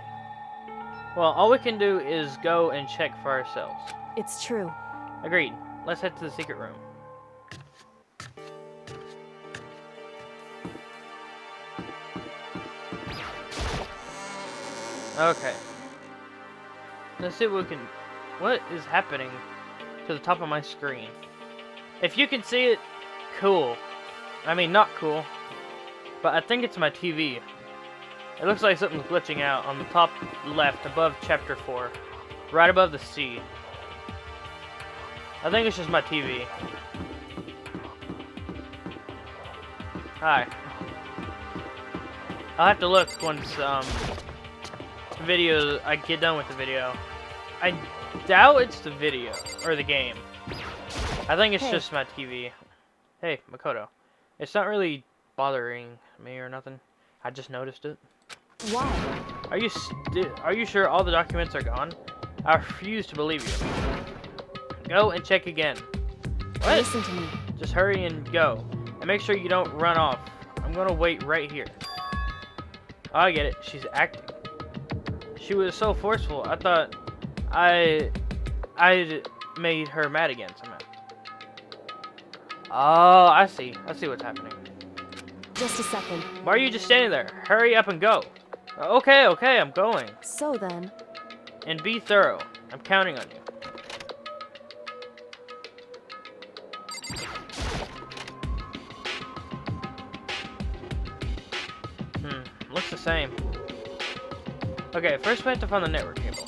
A: Well, all we can do is go and check for ourselves.
H: it's true.
A: Agreed. Let's head to the secret room. Okay. Let's see what we can... What is happening to the top of my screen? If you can see it, cool. I mean, not cool. But I think it's my TV. It looks like something's glitching out on the top left above Chapter 4. Right above the C. I think it's just my TV. Hi. I'll have to look once I get done with the video. I doubt it's the video or the game. I think it's just my TV. Hey, Makoto. It's not really bothering me or nothing. I just noticed it.
H: Why?
A: Are you sure all the documents are gone? I refuse to believe you. Go and check again. What?
H: Listen to me.
A: Just hurry and go. And make sure you don't run off. I'm gonna wait right here. Oh, I get it. She's acting. She was so forceful. I thought I'd made her mad again somehow. Oh, I see. I see what's happening.
H: Just a second.
A: Why are you just standing there? Hurry up and go. Okay, I'm going.
H: So then,
A: And be thorough. I'm counting on you. Looks the same. Okay, first we have to find the network cable.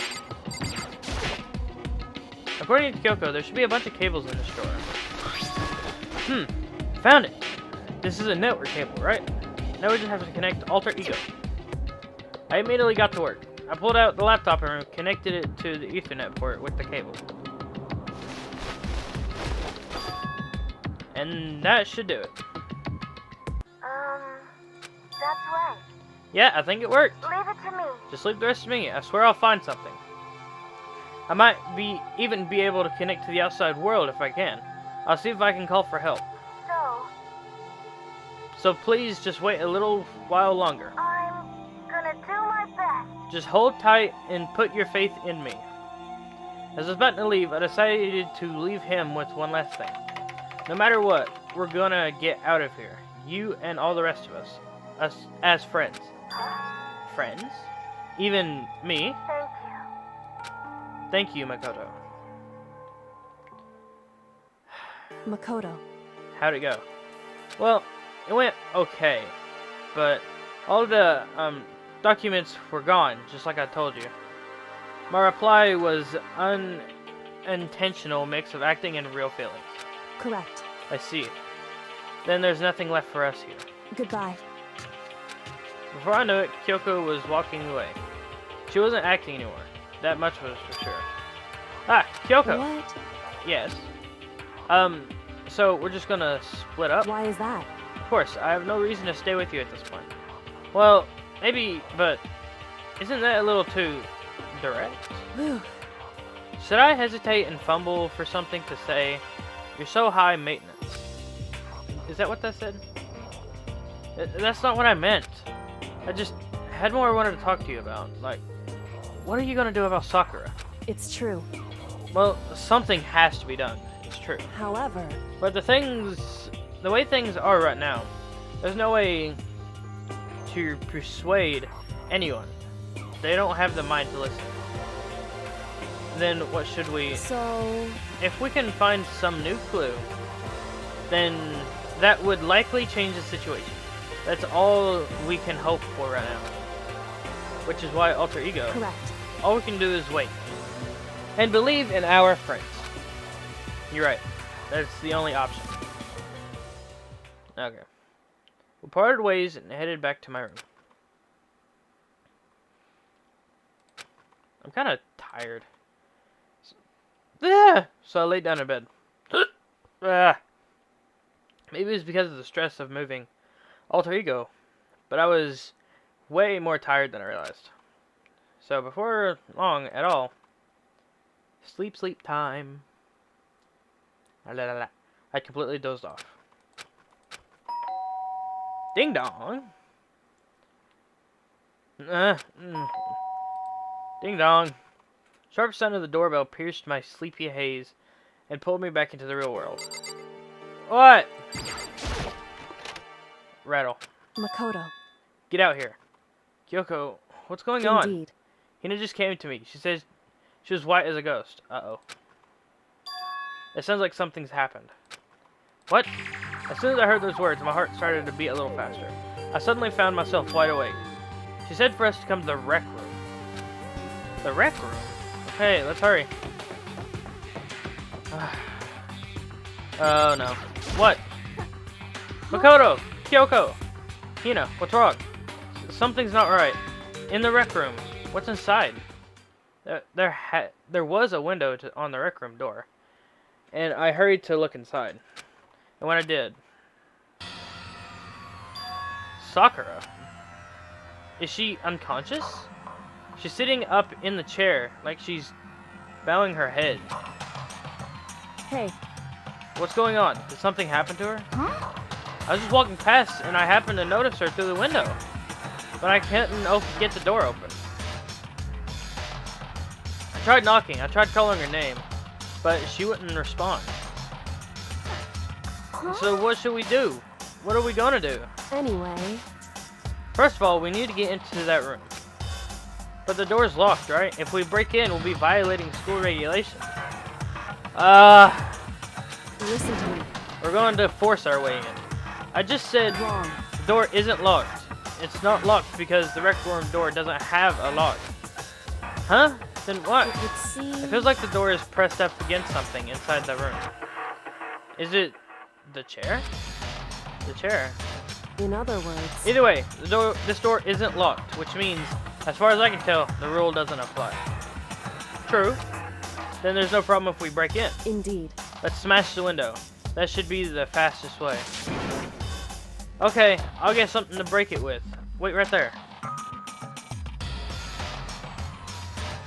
A: According to Kyoko, there should be a bunch of cables in this drawer. Found it! This is a network cable, right? Now we just have to connect Alter Ego. I immediately got to work. I pulled out the laptop and connected it to the Ethernet port with the cable. And that should do it.
B: That's right.
A: Yeah, I think it worked.
B: Leave it to me.
A: Just leave the rest to me. I swear I'll find something. I might even be able to connect to the outside world if I can. I'll see if I can call for help. So please just wait a little while longer.
B: I'm gonna do my best.
A: Just hold tight and put your faith in me. As I was about to leave, I decided to leave him with one last thing. No matter what, we're gonna get out of here. You and all the rest of us. Us as friends. Friends? Even me?
B: Thank you.
A: Thank you, Makoto.
H: Makoto.
A: How'd it go? Well, it went okay, but all the documents were gone, just like I told you. My reply was unintentional mix of acting and real feelings.
H: Correct.
A: I see. Then there's nothing left for us here.
H: Goodbye.
A: Before I knew it, Kyoko was walking away. She wasn't acting anymore. That much was for sure. Ah, Kyoko!
H: What?
A: Yes. So we're just gonna split up?
H: Why is that?
A: Of course, I have no reason to stay with you at this point. Well, maybe, but isn't that a little too direct? Should I hesitate and fumble for something to say, you're so high maintenance? Is that what that said? That's not what I meant. I just had more I wanted to talk to you about. Like, what are you gonna do about Sakura?
H: It's true.
A: Well, something has to be done. It's true.
H: However,
A: But the way things are right now, there's no way to persuade anyone. They don't have the mind to listen. Then what should we...
H: so...
A: If we can find some new clue, then that would likely change the situation. That's all we can hope for right now. Which is why Alter Ego.
H: Correct.
A: All we can do is wait. And believe in our friends. You're right. That's the only option. Okay. We parted ways and headed back to my room. I'm kind of tired. So I laid down in bed. Maybe it was because of the stress of moving Alter Ego, but I was way more tired than I realized. So before long at all, sleep time. I completely dozed off. Ding dong. Ding dong. Sharp sound of the doorbell pierced my sleepy haze and pulled me back into the real world. What? Rattle.
H: Makoto.
A: Get out here. Kyoko, what's going on?
H: Indeed.
A: Hina just came to me. She says she was white as a ghost. Uh-oh. It sounds like something's happened. What? As soon as I heard those words, my heart started to beat a little faster. I suddenly found myself wide awake. She said for us to come to the rec room. The rec room? Okay, let's hurry. Oh no. What? Makoto! Kyoko! Hina, what's wrong? Something's not right. In the rec room. What's inside? There was a window on the rec room door. And I hurried to look inside. And when I did... Sakura. Is she unconscious? She's sitting up in the chair, like she's bowing her head.
H: Hey,
A: What's going on? Did something happen to her?
B: Huh?
A: I was just walking past and I happened to notice her through the window. But I couldn't get the door open. I tried knocking, I tried calling her name, but she wouldn't respond. So what should we do? What are we gonna do?
H: anyway,
A: First of all, we need to get into that room. But the door's locked, right? If we break in, we'll be violating school regulations.
H: listen to me.
A: We're going to force our way in. I just said
H: Wrong.
A: the door isn't locked. It's not locked because the rec room door doesn't have a lock. Huh? Then what?
H: It would seem...
A: It feels like the door is pressed up against something inside the room. Is it the chair? The chair.
H: In other words...
A: Either way, this door isn't locked, which means, as far as I can tell, the rule doesn't apply. True. Then there's no problem if we break in.
H: Indeed.
A: Let's smash the window. That should be the fastest way. Okay, I'll get something to break it with. Wait right there.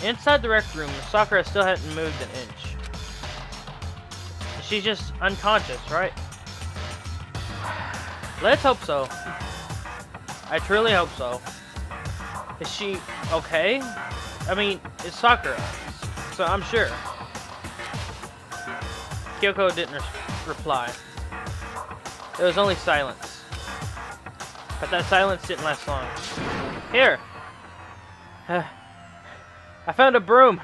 A: Inside the rec room, Sakura still hadn't moved an inch. She's just unconscious, right? Let's hope so. I truly hope so. Is she okay? I mean, it's Sakura, so I'm sure. Kyoko didn't reply. There was only silence. But that silence didn't last long. Here! I found a broom!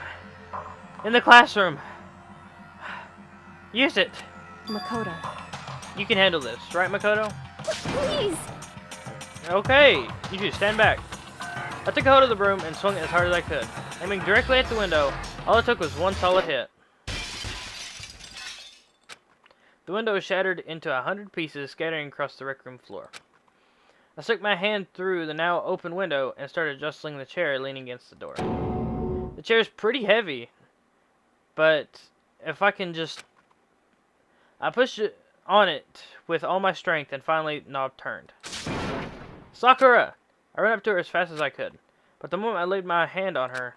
A: In the classroom! Use it!
H: Makoto.
A: You can handle this, right, Makoto?
B: Please!
A: Okay, you two stand back. I took hold of the broom and swung it as hard as I could. Aiming directly at the window, all it took was one solid hit. The window was shattered into 100 pieces, scattering across the rec room floor. I stuck my hand through the now open window and started adjusting the chair leaning against the door. The chair's pretty heavy, but if I can just... I pushed it on it with all my strength and finally the knob turned. Sakura! I ran up to her as fast as I could, but the moment I laid my hand on her...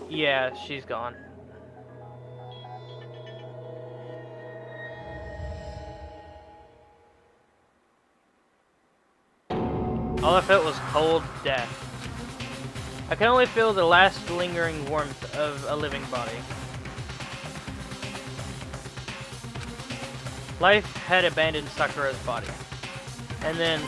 A: Yeah, she's gone. All I felt was cold death. I could only feel the last lingering warmth of a living body. Life had abandoned Sakura's body. And then...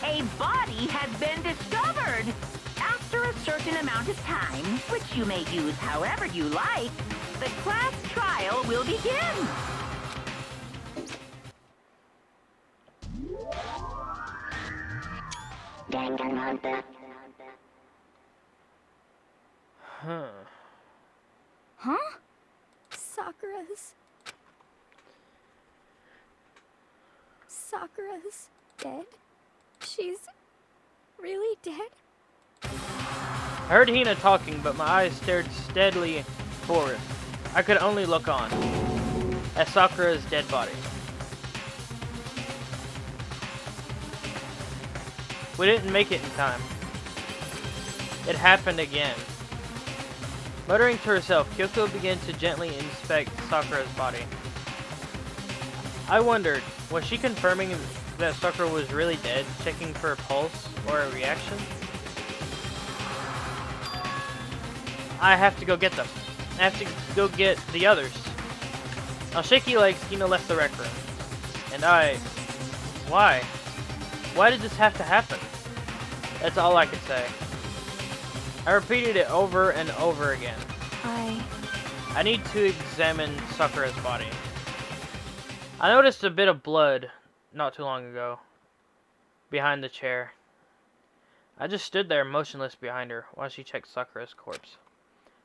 D: A body has been discovered! After a certain amount of time, which you may use however you like, the class trial will begin! Danganronpa.
A: Huh.
B: Huh? Sakura's dead? She's really dead?
A: I heard Hina talking, but my eyes stared steadily forward. I could only look on at Sakura's dead body. We didn't make it in time. It happened again. Muttering to herself, Kyoko began to gently inspect Sakura's body. I wondered, was she confirming that Sakura was really dead, checking for a pulse or a reaction? I have to go get them. I have to go get the others. On shaky legs, Hina left the rec room. And why? Why did this have to happen? That's all I could say. I repeated it over and over again.
H: I
A: I need to examine Sakura's body. I noticed a bit of blood not too long ago behind the chair. I just stood there motionless behind her while she checked Sakura's corpse.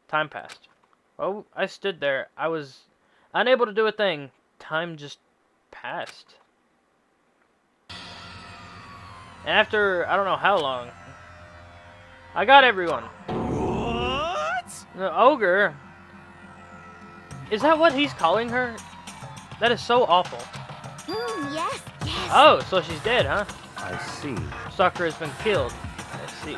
A: Time passed. While I stood there, I was unable to do a thing. Time just passed. And after, I don't know how long, I got everyone.
C: What?
A: The ogre. Is that what he's calling her? That is so awful.
B: Yes, yes.
A: Oh, so she's dead, huh?
F: I see.
A: Sakura's been killed. I see.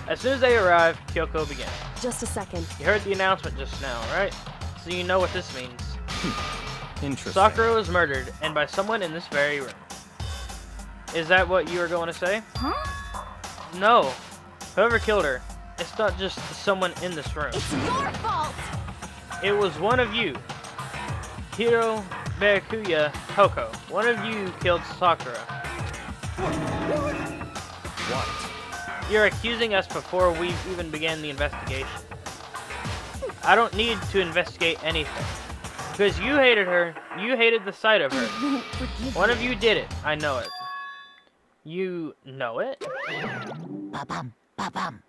A: As soon as they arrived, Kyoko began.
H: just a second.
A: You heard the announcement just now, right? So you know what this means.
F: Interesting.
A: Sakura was murdered, and by someone in this very room. Is that what you were going to say?
B: Huh?
A: No. Whoever killed her, it's not just someone in this room.
B: It's your fault.
A: It was one of you. Hiro Byakuya Toko. One of you killed Sakura.
F: What?
A: You're accusing us before we even began the investigation. I don't need to investigate anything. Because you hated her. You hated the sight of her.
B: Won't forgive
A: One
B: you.
A: of you did it. I know it. You know it?
G: Ba-bum, ba-bum.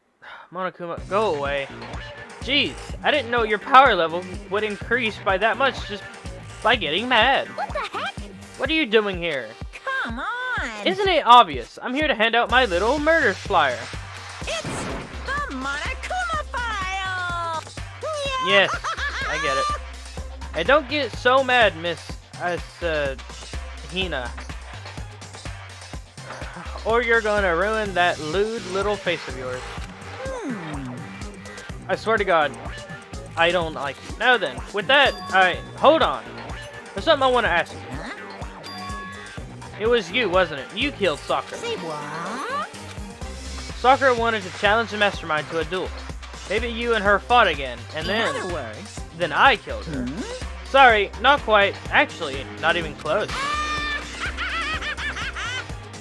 A: Monokuma, go away. Jeez, I didn't know your power level would increase by that much just by getting mad.
B: What the heck?
A: What are you doing here?
G: Come on.
A: Isn't it obvious? I'm here to hand out my little murder flyer.
G: It's the Monokuma file.
A: Yes, I get it. And don't get so mad, Miss Hina. Or you're gonna ruin that lewd little face of yours. I swear to God, I don't like it. Now then, with that, hold on. There's something I want to ask you. It was you, wasn't it? You killed Sakura.
G: Say what?
A: Sakura wanted to challenge the mastermind to a duel. Maybe you and her fought again, and
G: In other words,
A: then I killed her. Sorry, not quite. Actually, not even close.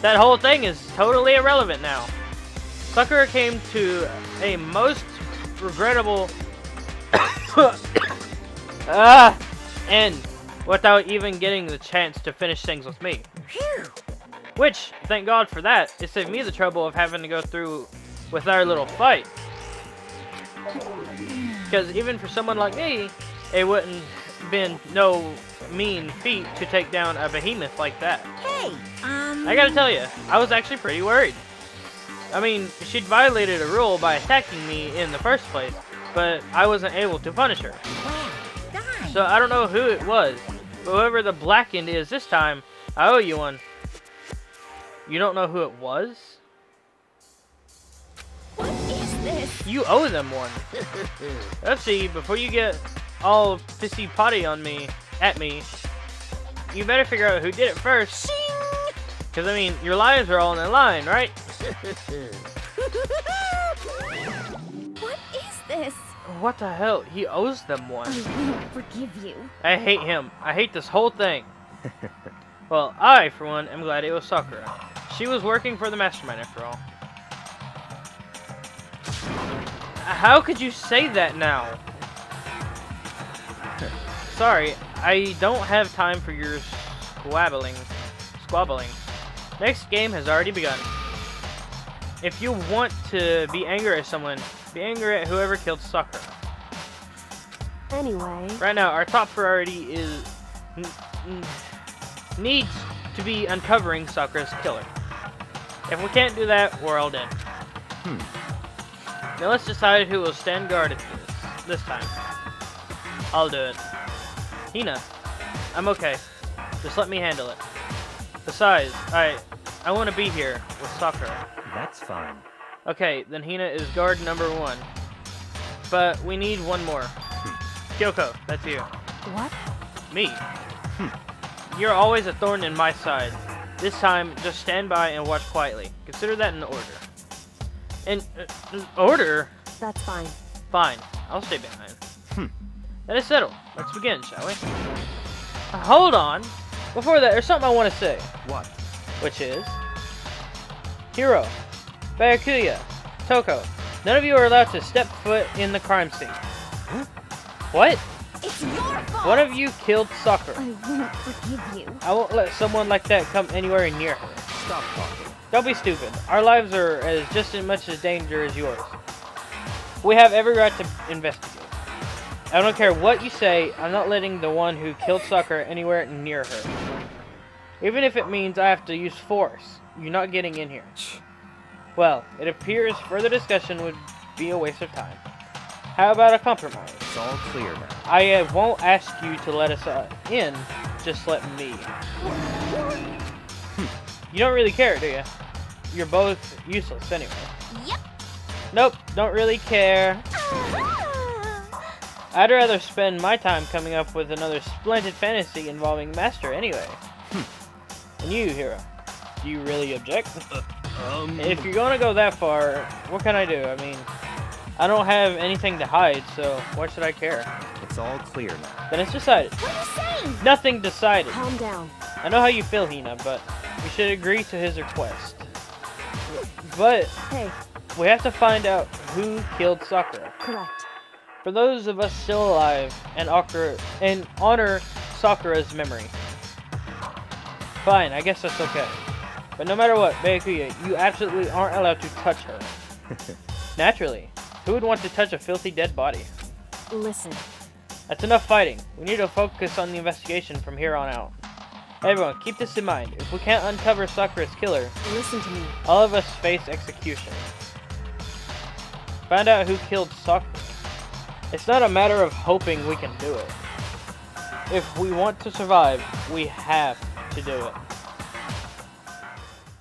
A: That whole thing is totally irrelevant now. Sakura came to a most regrettable end without even getting the chance to finish things with me.
G: phew.
A: Which, thank God for that, it saved me the trouble of having to go through with our little fight. Because even for someone like me, it wouldn't been no mean feat to take down a behemoth like that.
G: Hey,
A: I gotta tell you, I was actually pretty worried. I mean, she'd violated a rule by attacking me in the first place, but I wasn't able to punish her.
G: well, darn.
A: So I don't know who it was, but whoever the blackened is this time, I owe you one. You don't know who it was?
B: What is this?
A: You owe them one. Let's see, before you get all pissy potty on me, at me, you better figure out who did it first. Because, I mean, your lives are all in the line, right?
B: What is this?
A: What the hell? He owes them one.
B: I won't forgive you.
A: I hate him. I hate this whole thing. Well, I, for one, am glad it was Sakura. She was working for the mastermind, after all. How could you say that now? Sorry, I don't have time for your squabbling. Next game has already begun. If you want to be angry at someone, be angry at whoever killed Sakura.
H: Anyway,
A: Right now, our top priority is needs to be uncovering Sakura's killer. If we can't do that, we're all dead. Now let's decide who will stand guard at this time. I'll do it. Hina, I'm okay. Just let me handle it. Besides, I want to be here with Sakura.
F: That's fine.
A: Okay, then Hina is guard number 1. But we need one more. Kyoko, that's you.
H: what?
A: Me. You're always a thorn in my side. This time, just stand by and watch quietly. Consider that an order. An order?
H: That's fine.
A: Fine, I'll stay behind. That is settled. Let's begin, shall we? Hold on. Before that, there's something I want to say.
F: What?
A: Which is... Hiro, Byakuya, Toko, None of you are allowed to step foot in the crime scene. What?
B: It's your fault!
A: One of you killed Sakura.
B: I won't forgive you.
A: I won't let someone like that come anywhere near her.
F: Stop talking.
A: Don't be stupid. Our lives are as just as much as danger as yours. We have every right to investigate. I don't care what you say, I'm not letting the one who killed Sakura anywhere near her. Even if it means I have to use force, you're not getting in here. Well, it appears further discussion would be a waste of time. How about a compromise?
F: It's all clear now.
A: I won't ask you to let us in, just let me. You don't really care, do you? You're both useless anyway.
B: Yep.
A: Nope, don't really care. I'd rather spend my time coming up with another splendid fantasy involving Master anyway. And you, Hero, do you really object? If you're gonna go that far, what can I do? I mean, I don't have anything to hide, so why should I care?
F: It's all clear now.
A: Then it's decided.
B: What are you saying?
A: Nothing decided.
H: Calm down.
A: I know how you feel, Hina, but we should agree to his request. But
H: Hey,
A: we have to find out who killed Sakura.
H: correct.
A: For those of us still alive and honor Sakura's memory. Fine, I guess that's okay. But no matter what, Byakuya, you absolutely aren't allowed to touch her. Naturally. Who would want to touch a filthy dead body?
H: Listen,
A: That's enough fighting. We need to focus on the investigation from here on out. Everyone, keep this in mind. If we can't uncover Sakura's killer,
H: listen to me.
A: all of us face execution. Find out who killed Sakura. It's not a matter of hoping we can do it. If we want to survive, we have to do it.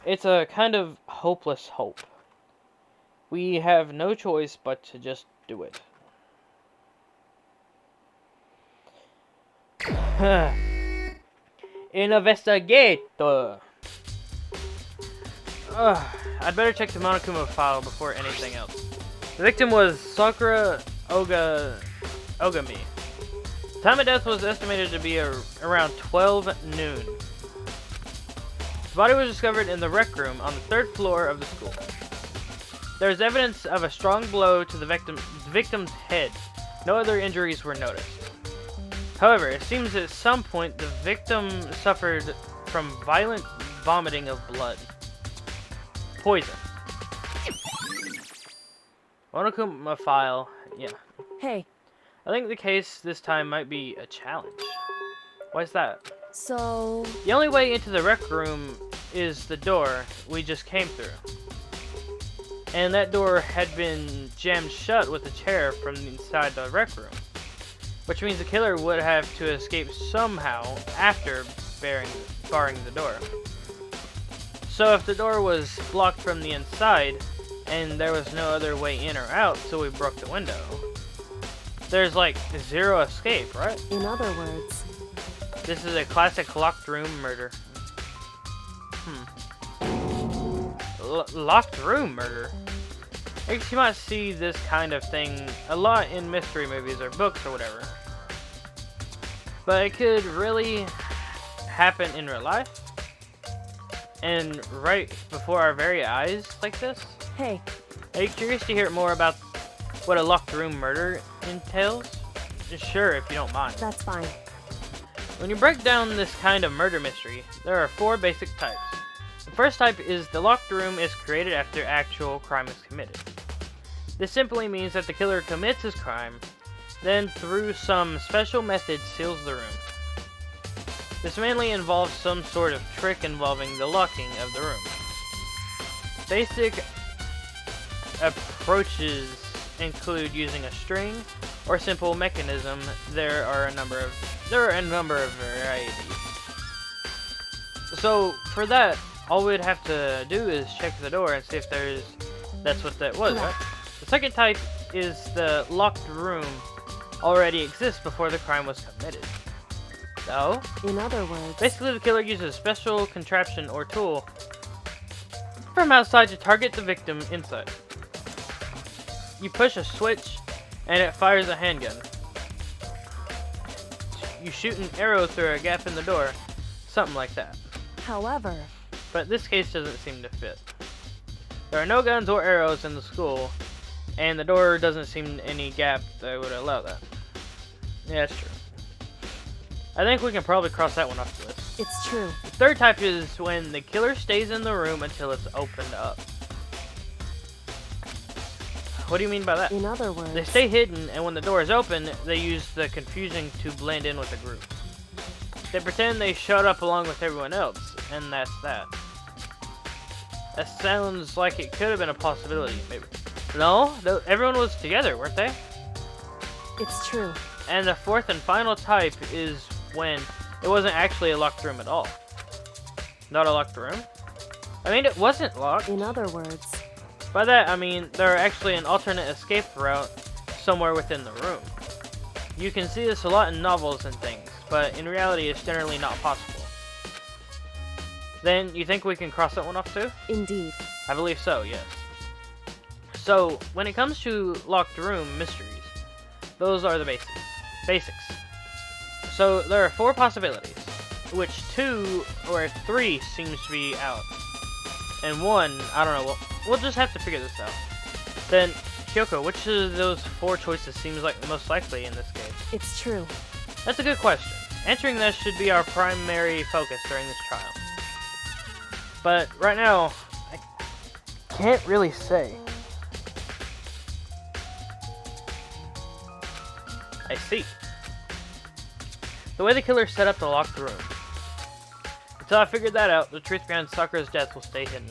A: It's a kind of hopeless hope. We have no choice but to just do it. Investigator! I'd better check the Monokuma file before anything else. The victim was Sakura Ogami. The time of death was estimated to be around 12 noon. His body was discovered in the rec room on the 3rd floor of the school. There is evidence of a strong blow to the victim's head. No other injuries were noticed. However, it seems at some point the victim suffered from violent vomiting of blood. Poison. Monokuma file, yeah.
H: Hey,
A: I think the case this time might be a challenge. Why's that?
H: so...
A: The only way into the rec room is the door we just came through. And that door had been jammed shut with a chair from inside the rec room. Which means the killer would have to escape somehow after barring the door. So if the door was blocked from the inside, and there was no other way in or out, so we broke the window, there's like zero escape, right?
H: In other words,
A: This is a classic locked room murder. Locked room murder? I guess you might see this kind of thing a lot in mystery movies or books or whatever. But it could really happen in real life? And right before our very eyes like this?
H: hey,
A: Are you curious to hear more about what a locked room murder entails? Sure, if you don't mind.
H: that's fine.
A: When you break down this kind of murder mystery, there are 4 basic types. The first type is the locked room is created after actual crime is committed. This simply means that the killer commits his crime, then through some special method seals the room. This mainly involves some sort of trick involving the locking of the room. Basic approaches include using a string or simple mechanism. There are a number of varieties. So for that, all we'd have to do is check the door and see if that's what that was, right? The second type is the locked room already exists before the crime was committed. So,
H: In other words,
A: basically the killer uses a special contraption or tool from outside to target the victim inside. You push a switch and it fires a handgun. You shoot an arrow through a gap in the door, something like that.
H: however,
A: But this case doesn't seem to fit. There are no guns or arrows in the school, And the door doesn't seem any gap that would allow that. Yeah, that's true. I think we can probably cross that one off the list.
H: It's true.
A: The third type is when the killer stays in the room until it's opened up. What do you mean by that?
H: In other words,
A: They stay hidden, and when the door is open, they use the confusion to blend in with the group. They pretend they showed up along with everyone else, and that's that. That sounds like it could have been a possibility, maybe. No, everyone was together, weren't they?
H: it's true.
A: And the fourth and final type is when it wasn't actually a locked room at all. Not a locked room? I mean, it wasn't locked.
H: In other words,
A: By that, I mean there are actually an alternate escape route somewhere within the room. You can see this a lot in novels and things, but in reality it's generally not possible. Then, you think we can cross that one off too?
H: indeed.
A: I believe so, yes. So, when it comes to locked room mysteries, those are the basics. So, there are 4 possibilities, which 2 or 3 seems to be out. And 1, I don't know, we'll just have to figure this out. Then, Kyoko, which of those 4 choices seems like the most likely in this case?
H: It's true.
A: That's a good question. Answering this should be our primary focus during this trial. But right now, I can't really say. I see. The way the killer set up the locked room. Until I figured that out, the truth behind Sakura's death will stay hidden.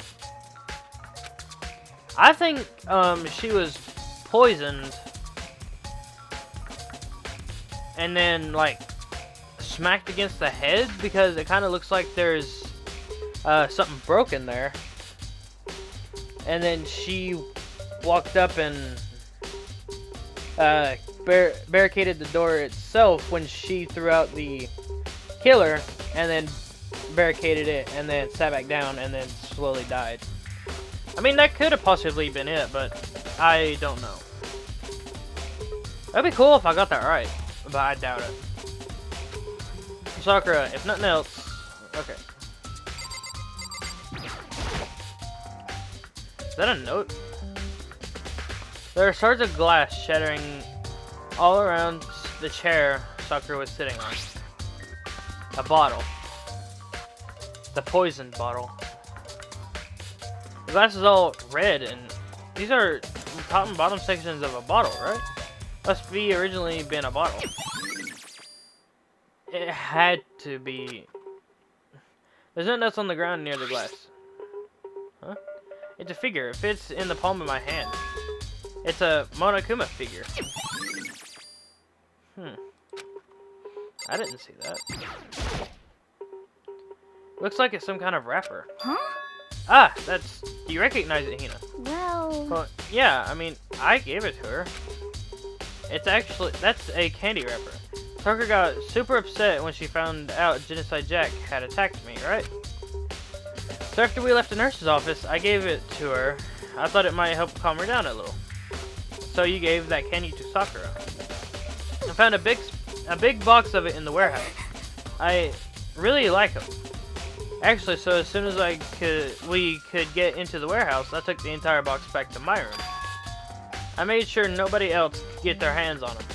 A: I think she was poisoned and then like smacked against the head, because it kind of looks like there's something broken there. And then she walked up and barricaded the door itself when she threw out the killer, and then barricaded it, and then sat back down, and then slowly died. I mean, that could have possibly been it, but I don't know. That'd be cool if I got that right, but I doubt it. Sakura, if nothing else, okay. Is that a note? There are shards of glass shattering all around the chair Sakura was sitting on. A bottle. The poison bottle. The glass is all red, and these are top and bottom sections of a bottle, right? Must be originally been a bottle. It had to be. There's nothing else on the ground near the glass. Huh? It's a figure. It fits in the palm of my hand. It's a Monokuma figure. I didn't see that. Looks like it's some kind of wrapper.
B: Huh?
A: Ah, that's... Do you recognize it, Hina?
B: Well,
A: Yeah, I mean, I gave it to her. It's actually... That's a candy wrapper. Tucker got super upset when she found out Genocide Jack had attacked me, right? So after we left the nurse's office, I gave it to her. I thought it might help calm her down a little. So you gave that candy to Sakura. I found a big box of it in the warehouse. I really like them. Actually, so as soon as we could get into the warehouse, I took the entire box back to my room. I made sure nobody else could get their hands on them.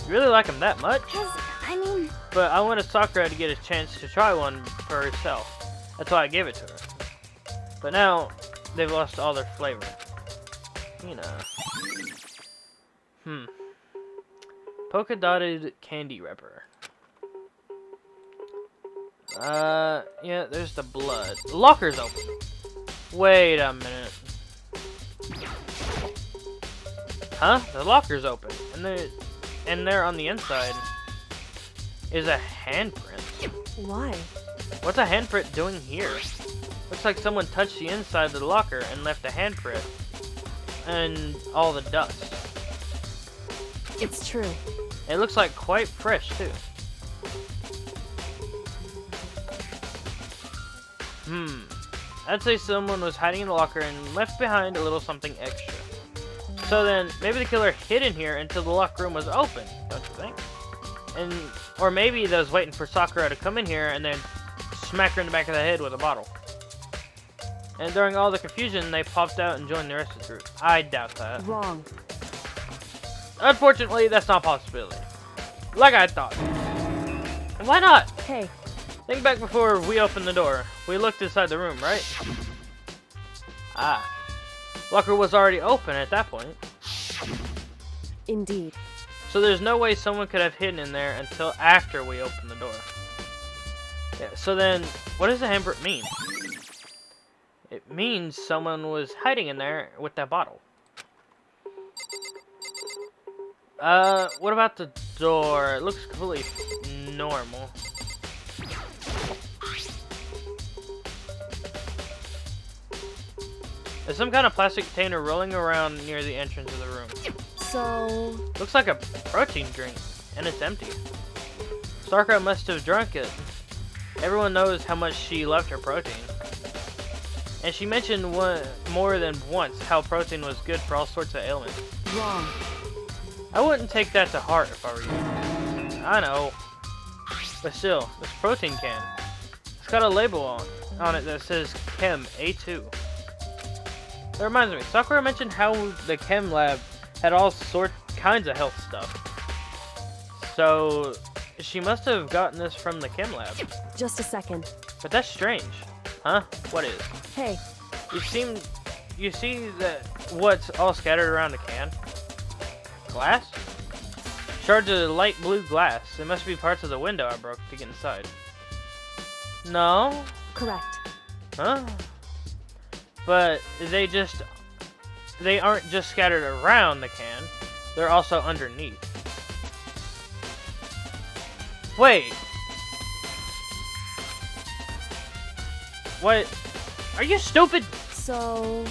A: You really like them that much?
B: I mean,
A: But I wanted Sakura to get a chance to try one for herself. That's why I gave it to her. But now, they've lost all their flavor. You know. Polka dotted candy wrapper. Yeah, there's the blood. The locker's open. Wait a minute. Huh? The locker's open. And there on the inside is a handprint.
H: Why?
A: What's a handprint doing here? Looks like someone touched the inside of the locker and left a handprint. And all the dust.
H: It's true.
A: It looks like quite fresh, too. I'd say someone was hiding in the locker and left behind a little something extra. So then, maybe the killer hid in here until the locker room was open, don't you think? Or maybe they was waiting for Sakura to come in here and then smack her in the back of the head with a bottle. And during all the confusion, they popped out and joined the rest of the group. I doubt that.
H: Wrong.
A: Unfortunately, that's not a possibility. Like I thought. Why not?
H: Hey,
A: Think back before we opened the door. We looked inside the room, right? Ah. Locker was already open at that point.
H: indeed.
A: So there's no way someone could have hidden in there until after we opened the door. Yeah, so then, what does the handprint mean? It means someone was hiding in there with that bottle. What about the door? It looks completely normal. There's some kind of plastic container rolling around near the entrance of the room.
H: So,
A: Looks like a protein drink, and it's empty. Sakura must have drunk it. Everyone knows how much she loved her protein. And she mentioned more than once how protein was good for all sorts of ailments.
H: wrong.
A: I wouldn't take that to heart if I were you. I know. But still, this protein can. It's got a label on it that says Chem A2. That reminds me, Sakura mentioned how the Chem lab had all kinds of health stuff. So, she must have gotten this from the Chem lab.
H: Just a second.
A: But that's strange. Huh? What is?
H: Hey,
A: You see that what's all scattered around the can? Glass? Shards of light blue glass. It must be parts of the window I broke to get inside. No?
H: correct.
A: Huh? But they aren't just scattered around the can. They're also underneath. Wait. What? Are you stupid?
H: So,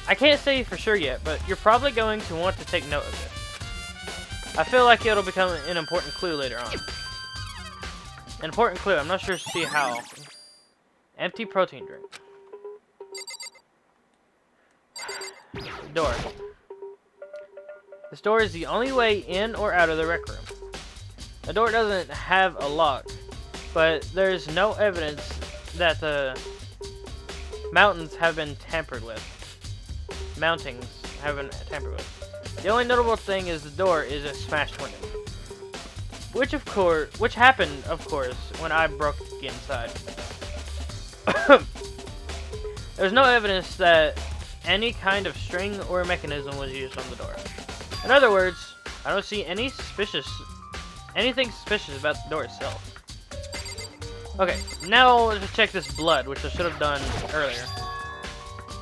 A: I can't say for sure yet, but you're probably going to want to take note of it. I feel like it'll become an important clue later on. An important clue, I'm not sure to see how. Empty protein drink. Door. This door is the only way in or out of the rec room. The door doesn't have a lock, but there's no evidence that the mountains have been tampered with. Mountings have been tampered with. The only notable thing is the door is a smashed window. Which happened, of course, when I broke the inside. There's no evidence that any kind of string or mechanism was used on the door. In other words, I don't see anything suspicious about the door itself. Okay, now let's check this blood, which I should have done earlier.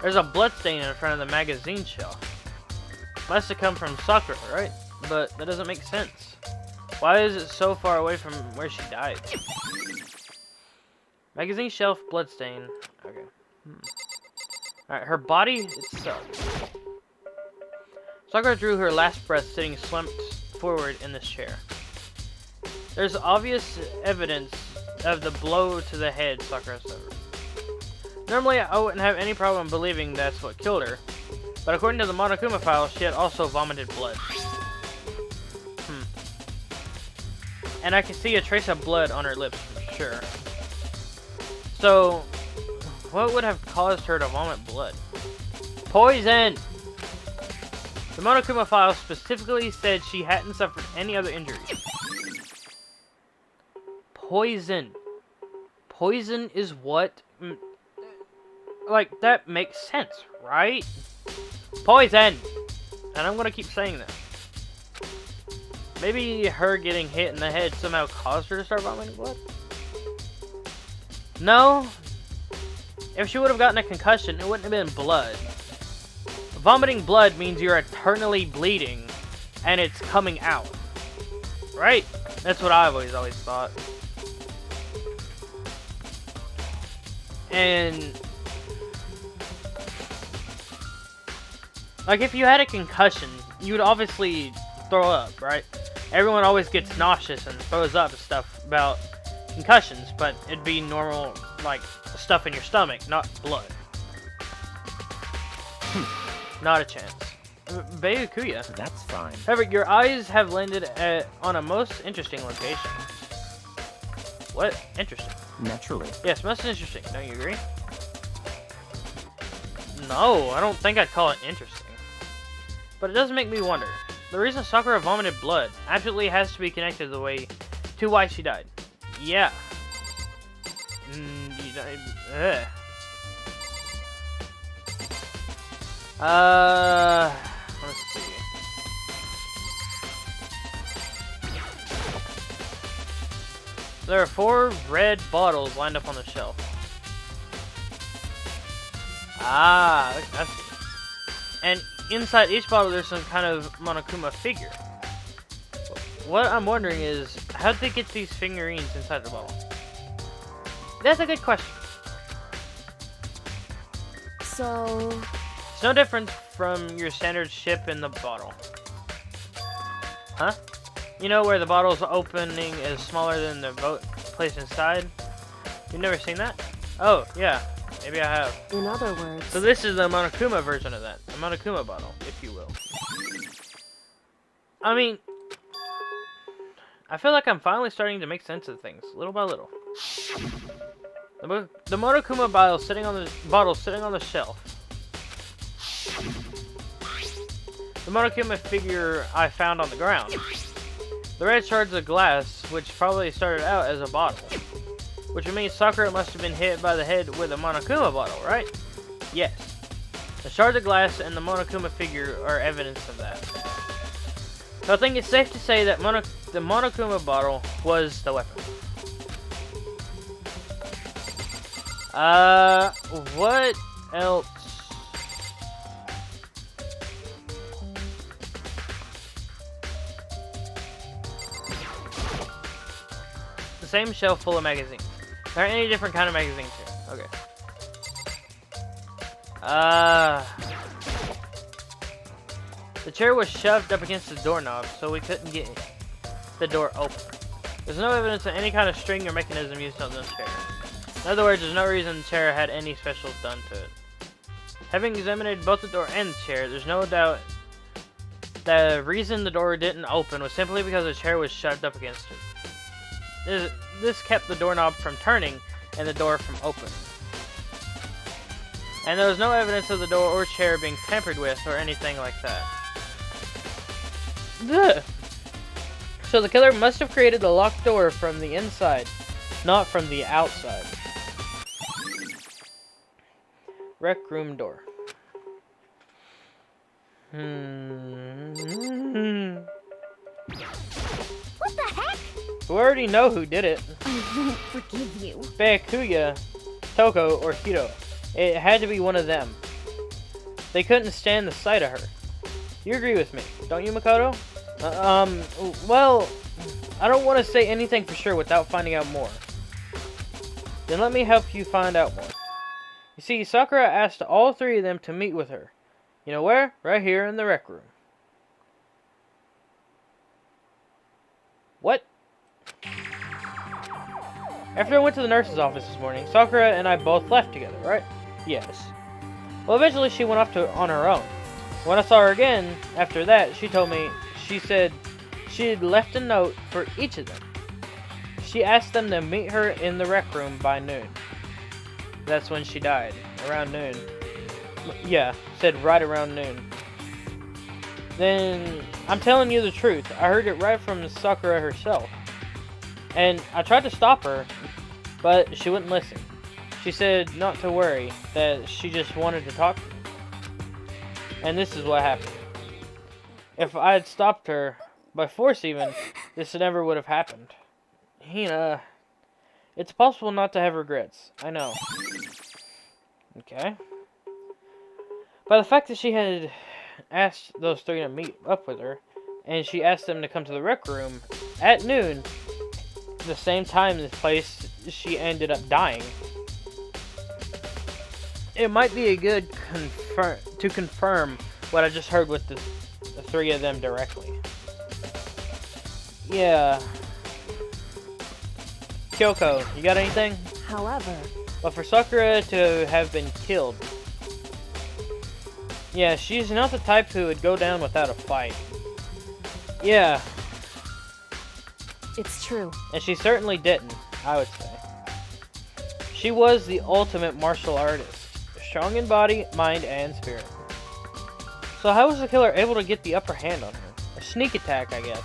A: There's a blood stain in front of the magazine shelf. Must have come from Sakura, right? But that doesn't make sense. Why is it so far away from where she died? Magazine shelf, blood stain. Okay. Alright, her body itself. Sakura drew her last breath sitting slumped forward in this chair. There's obvious evidence of the blow to the head Sakura suffered. Normally, I wouldn't have any problem believing that's what killed her, but according to the Monokuma file, she had also vomited blood. And I can see a trace of blood on her lips for sure. So, what would have caused her to vomit blood? Poison! The Monokuma file specifically said she hadn't suffered any other injuries. Poison. Poison is what... Like, that makes sense, right? Poison! And I'm gonna keep saying that. Maybe her getting hit in the head somehow caused her to start vomiting blood? No. If she would have gotten a concussion, it wouldn't have been blood. Vomiting blood means you're eternally bleeding, and it's coming out. Right? That's what I've always thought. And... like, if you had a concussion, you would obviously throw up, right? Everyone always gets nauseous and throws up and stuff about concussions, but it'd be normal, like, stuff in your stomach, not blood. Not a chance. Bayukuya.
F: That's fine.
A: However, your eyes have landed on a most interesting location. What? Interesting.
F: Naturally.
A: Yes, most interesting. Don't you agree? No, I don't think I'd call it interesting. But it does make me wonder. The reason Sakura vomited blood absolutely has to be connected to why she died. Yeah. Ugh. Let's see. There are 4 red bottles lined up on the shelf. Ah, I see. And inside each bottle there's some kind of Monokuma figure. What I'm wondering is, how'd they get these figurines inside the bottle? That's a good question.
H: So...
A: It's no different from your standard ship in the bottle. Huh? You know where the bottle's opening is smaller than the place inside? You've never seen that? Oh, yeah. Maybe I have.
H: In other words...
A: So this is the Monokuma version of that. The Monokuma bottle, if you will. I mean... I feel like I'm finally starting to make sense of things, little by little. The Monokuma bottle sitting on the shelf. The Monokuma figure I found on the ground. The red shards of glass, which probably started out as a bottle. Which means Sakura must have been hit by the head with a Monokuma bottle, right? Yes. The shards of glass and the Monokuma figure are evidence of that. So I think it's safe to say that the Monokuma bottle was the weapon. What else? The same shelf full of magazines. There aren't any different kind of magazines here. Okay. The chair was shoved up against the doorknob, so we couldn't get the door open. There's no evidence of any kind of string or mechanism used on this chair. In other words, there's no reason the chair had any specials done to it. Having examined both the door and the chair, there's no doubt the reason the door didn't open was simply because the chair was shoved up against it. This kept the doorknob from turning and the door from opening. And there was no evidence of the door or chair being tampered with or anything like that. Ugh. So the killer must have created the locked door from the inside, not from the outside. Rec room door.
B: What the heck?
A: We already know who did it.
B: I won't forgive you.
A: Byakuya, Toko, or Hiro. It had to be one of them. They couldn't stand the sight of her. You agree with me, don't you, Makoto? Well, I don't want to say anything for sure without finding out more. Then let me help you find out more. You see, Sakura asked all 3 of them to meet with her. You know where? Right here in the rec room. What? After I went to the nurse's office this morning, Sakura and I both left together, right? Yes. Well, eventually she went off on her own. When I saw her again, after that, she said she had left a note for each of them. She asked them to meet her in the rec room by noon. That's when she died, around noon. Yeah, said right around noon. Then, I'm telling you the truth, I heard it right from Sakura herself. And I tried to stop her, but she wouldn't listen. She said not to worry, that she just wanted to talk to me. And this is what happened. If I had stopped her, by force even, this never would have happened. Hina, it's possible not to have regrets, I know. Okay. By the fact that she had asked those 3 to meet up with her, and she asked them to come to the rec room at noon, the same time this place she ended up dying. It might be a good to confirm what I just heard with the 3 of them directly. Yeah. Kyoko, you got anything?
H: However...
A: But for Sakura to have been killed... Yeah, she's not the type who would go down without a fight. Yeah.
H: It's true.
A: And she certainly didn't, I would say. She was the ultimate martial artist. strong in body, mind, and spirit. So how was the killer able to get the upper hand on her? A sneak attack, I guess.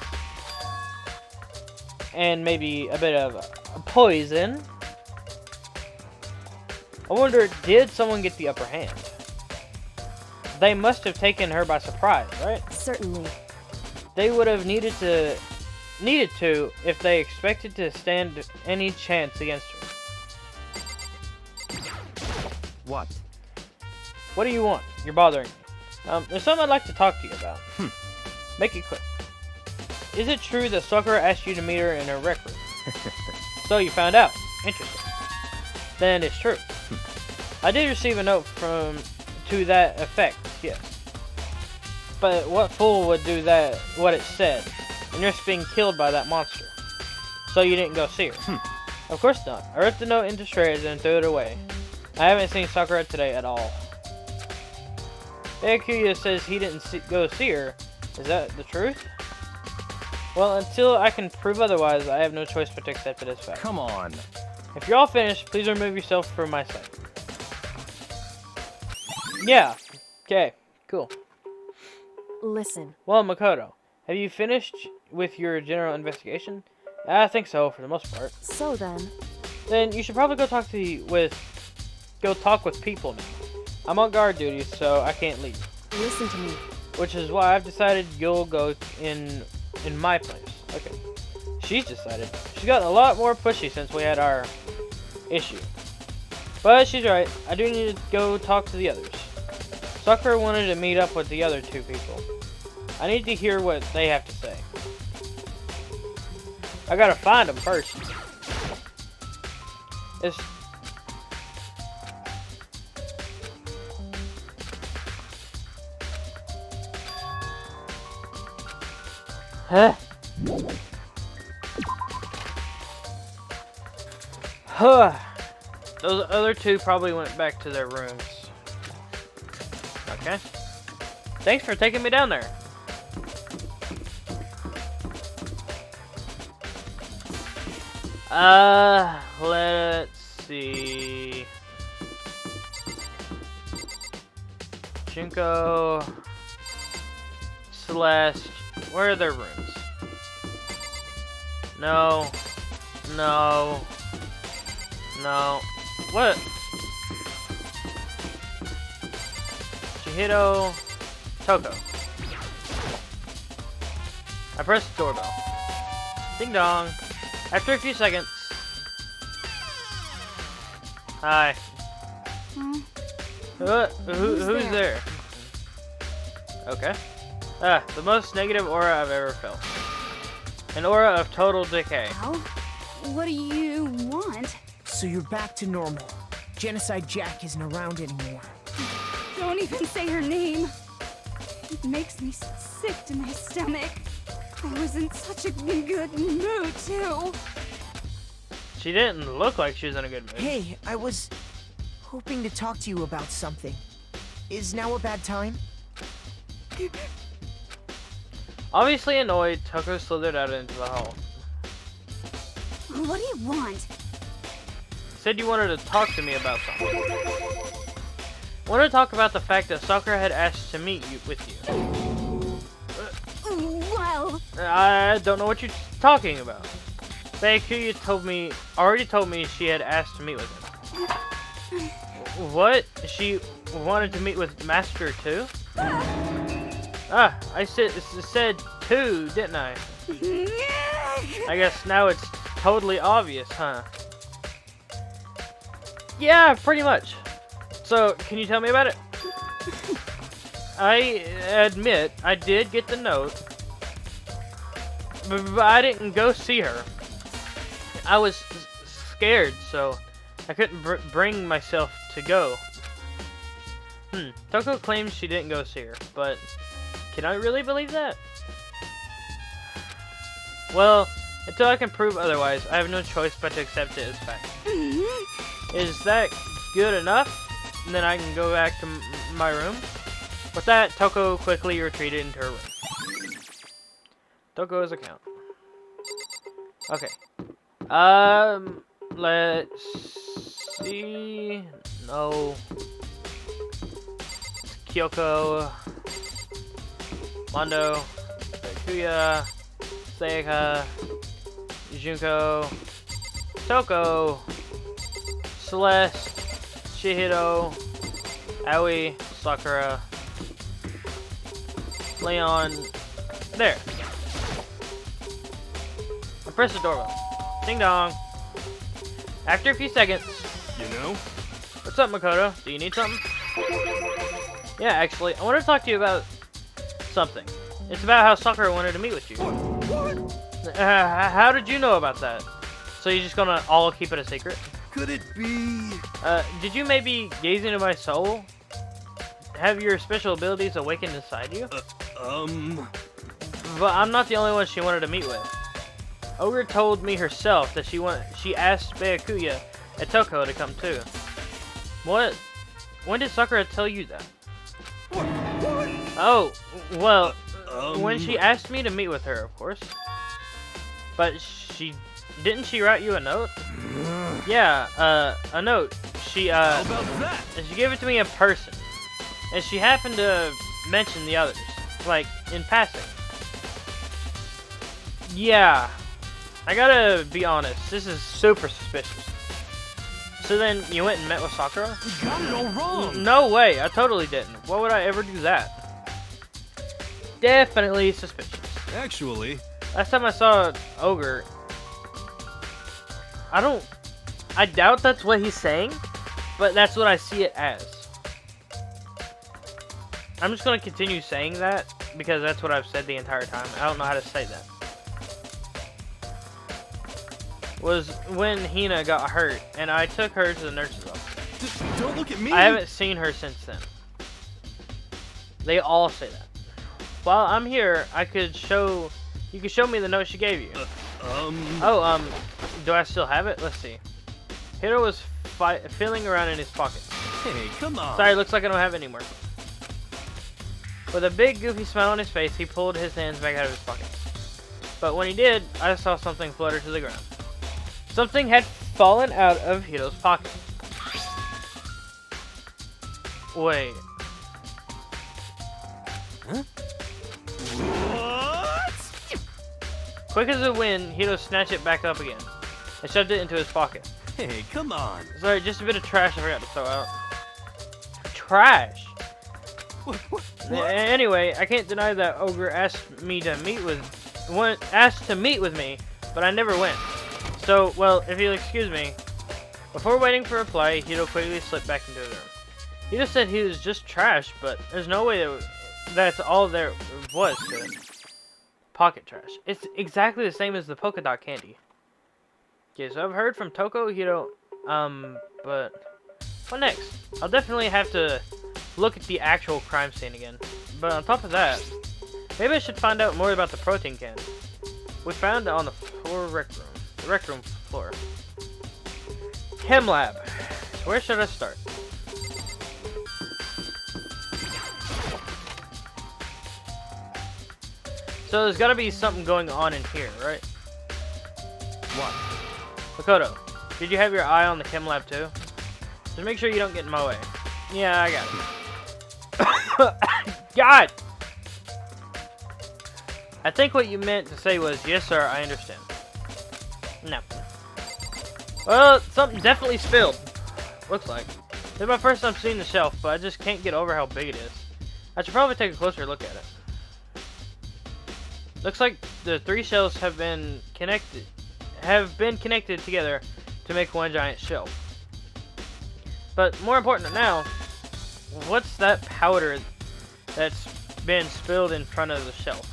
A: And maybe a bit of poison. I wonder, did someone get the upper hand? They must have taken her by surprise, right?
H: Certainly.
A: They would have needed to if they expected to stand any chance against her.
F: What?
A: What do you want? You're bothering me. There's something I'd like to talk to you about. Make it quick. Is it true that Sakura asked you to meet her in her rec room? So you found out. Interesting. Then it's true. I did receive a note to that effect, yes. But what fool would do that, what it said, and risk being killed by that monster? So you didn't go see her? Of course not. I ripped the note into shreds and threw it away. I haven't seen Sakura today at all. Akuya says he didn't go see her. Is that the truth? Well, until I can prove otherwise, I have no choice but to accept it as fact.
F: Come on.
A: If you're all finished, please remove yourself from my sight. Yeah. Okay. Cool.
H: Listen.
A: Well, Makoto, have you finished with your general investigation? I think so, for the most part.
H: So then.
A: Then you should probably go talk with people now. I'm on guard duty, so I can't leave.
H: Listen to me.
A: Which is why I've decided you'll go in my place. Okay. She's decided. She's gotten a lot more pushy since we had our issue. But she's right. I do need to go talk to the others. Sakura wanted to meet up with the other two people. I need to hear what they have to say. I gotta find them first. It's... Huh? Huh. Those other two probably went back to their rooms. Okay. Thanks for taking me down there. Let's see. Junko, Celeste, where are their rooms? No. No. No. What? Chihiro, Toko. I pressed the doorbell. Ding dong. After a few seconds. Hi. Who's there? Okay. The most negative aura I've ever felt. An aura of total decay.
B: Well, what do you want?
G: So you're back to normal. Genocide Jack isn't around anymore.
B: Don't even say her name. It makes me sick to my stomach. I was in such a good mood, too.
A: She didn't look like she was in a good mood.
G: Hey, I was hoping to talk to you about something. Is now a bad time?
A: Obviously annoyed, Toko slithered out into the hall.
B: What do you want?
A: Said you wanted to talk to me about something. Wanted to talk about the fact that Sakura had asked to meet with you.
B: Well...
A: I don't know what you're talking about. Bakuya already told me she had asked to meet with him. What? She wanted to meet with Master too? I said two, didn't I? I guess now it's totally obvious, huh? Yeah, pretty much. So, can you tell me about it? I admit, I did get the note, but I didn't go see her. I was scared, so I couldn't bring myself to go. Toko claims she didn't go see her, but can I really believe that? Well, until I can prove otherwise, I have no choice but to accept it as fact. Is that good enough? And then I can go back to my room? With that, Toko quickly retreated into her room. Toko's account. Okay. Let's see. No. Kyoko, Mondo, Kuya, Seika, Junko, Toko, Celeste, Chihiro, Aoi, Sakura, Leon. There. I press the doorbell. Ding dong. After a few seconds.
C: You know?
A: What's up, Makoto? Do you need something? Yeah, actually, I want to talk to you about something. It's about how Sakura wanted to meet with you.
C: What?
A: How did you know about that? So you're just gonna all keep it a secret?
C: Could it be?
A: Did you maybe gaze into my soul? Have your special abilities awakened inside you? But I'm not the only one she wanted to meet with. Ogre told me herself that she asked Byakuya and Toko to come too. What? When did Sakura tell you that?
C: What?
A: Oh, well, when
C: Um.
A: she asked me to meet with her, of course. But didn't she write you a note? Yeah, a note.
C: How about that?
A: And she gave it to me in person. And she happened to mention the others, like, in passing. Yeah, I gotta be honest, this is super suspicious. So then, you went and met with Sakura?
C: You got it all wrong.
A: No way, I totally didn't. Why would I ever do that? Definitely suspicious.
C: Actually,
A: Last time I saw Ogre, I doubt that's what he's saying, but that's what I see it as. I'm just gonna continue saying that, because that's what I've said the entire time. I don't know how to say that. Was when Hina got hurt, and I took her to the nurse's office.
C: just don't look at me.
A: I haven't seen her since then. They all say that. While I'm here, you could show me the note she gave you. Do I still have it? Let's see. Hiro was feeling around in his pocket.
C: Hey, come on.
A: Sorry, looks like I don't have it anymore. With a big goofy smile on his face, he pulled his hands back out of his pockets. But when he did, I saw something flutter to the ground. Something had fallen out of Hiro's pocket. Wait.
C: Huh? What?
A: Quick as a wind, Hiro snatched it back up again and shoved it into his pocket.
C: Hey, come on.
A: Sorry, just a bit of trash I forgot to throw out. Trash?
C: What?
A: Anyway, I can't deny that Ogre asked to meet with me, but I never went. So, well, if you'll excuse me. Before waiting for a reply, Hiro quickly slipped back into his room. He just said he was just trash, but there's no way that's all there was to it. Pocket trash. It's exactly the same as the polka dot candy. Okay, so I've heard from Toko, Hiro, but what next? I'll definitely have to look at the actual crime scene again. But on top of that, maybe I should find out more about the protein can. We found it on the rec room floor. Chem lab. Where should I start? So there's gotta be something going on in here, right?
C: What?
A: Makoto, did you have your eye on the chem lab too? Just make sure you don't get in my way. Yeah, I got it. God! I think what you meant to say was, yes sir, I understand. No. Well, something definitely spilled. Looks like. This is my first time seeing the shelf, but I just can't get over how big it is. I should probably take a closer look at it. Looks like the three shelves have been connected together to make one giant shelf. But more important now, what's that powder that's been spilled in front of the shelf?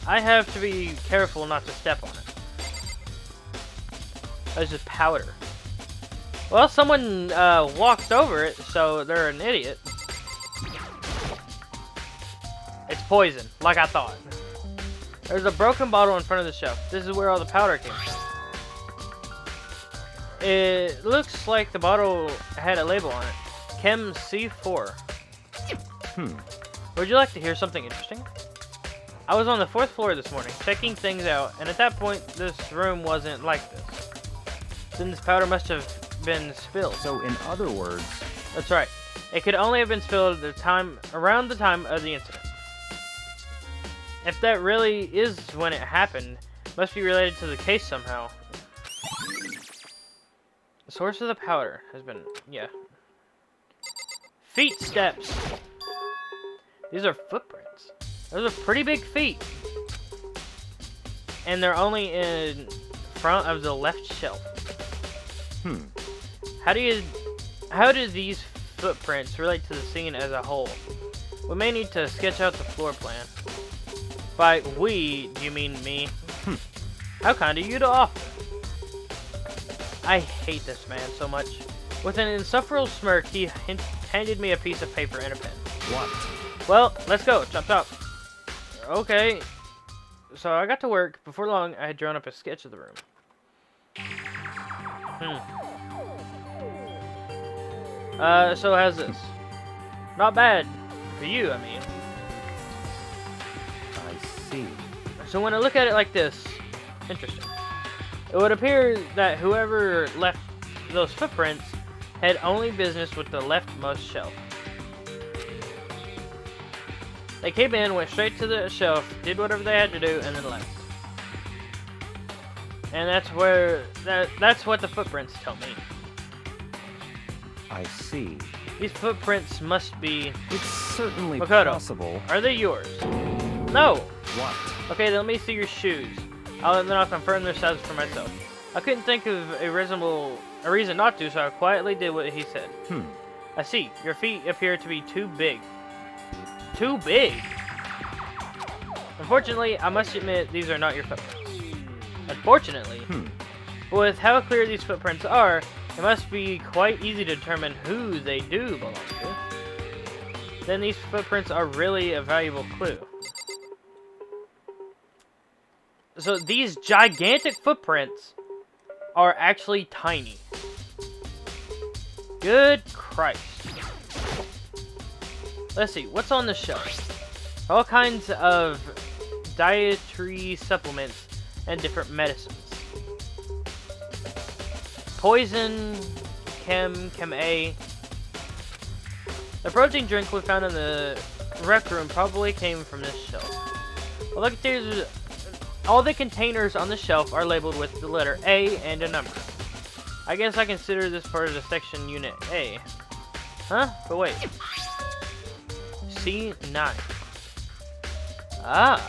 A: I have to be careful not to step on it. There's just powder. Well, someone walked over it, so they're an idiot. It's poison, like I thought. There's a broken bottle in front of the shelf. This is where all the powder came from. It looks like the bottle had a label on it. Chem C4. Would you like to hear something interesting? I was on the 4th floor this morning, checking things out, and at that point, this room wasn't like this. Then this powder must have been spilled.
F: So, in other words,
A: That's right. It could only have been spilled around the time of the incident. If that really is when it happened, it must be related to the case somehow. The source of the powder has been, yeah. Feet steps. These are footprints. Those are pretty big feet. And they're only in front of the left shelf. How do these footprints relate to the scene as a whole? We may need to sketch out the floor plan. By we, do you mean me? How kind of you to offer. I hate this man so much. With an insufferable smirk, he handed me a piece of paper and a pen.
F: What?
A: Well, let's go. Chop chop. Okay. So I got to work. Before long, I had drawn up a sketch of the room. So how's this? Not bad. For you, I mean.
F: I see.
A: So when I look at it like this, interesting. It would appear that whoever left those footprints had only business with the leftmost shelf. They came in, went straight to the shelf, did whatever they had to do, and then left. And that's what the footprints tell me.
F: I see.
A: These footprints must be...
F: It's certainly
A: Makoto,
F: possible.
A: are they yours? No!
F: What?
A: Okay, then let me see your shoes. Then I'll confirm their size for myself. I couldn't think of a reason not to, so I quietly did what he said. I see. Your feet appear to be too big. Too big? Unfortunately, I must admit these are not your footprints. Unfortunately. But with how clear these footprints are, it must be quite easy to determine who they do belong to. Then these footprints are really a valuable clue. So these gigantic footprints are actually tiny. Good Christ. Let's see, what's on the shelf? All kinds of dietary supplements and different medicines. Poison, Chem A. The protein drink we found in the rec room probably came from this shelf. All the containers on the shelf are labeled with the letter A and a number. I guess I consider this part of the section unit A. Huh? But wait. C9. Ah.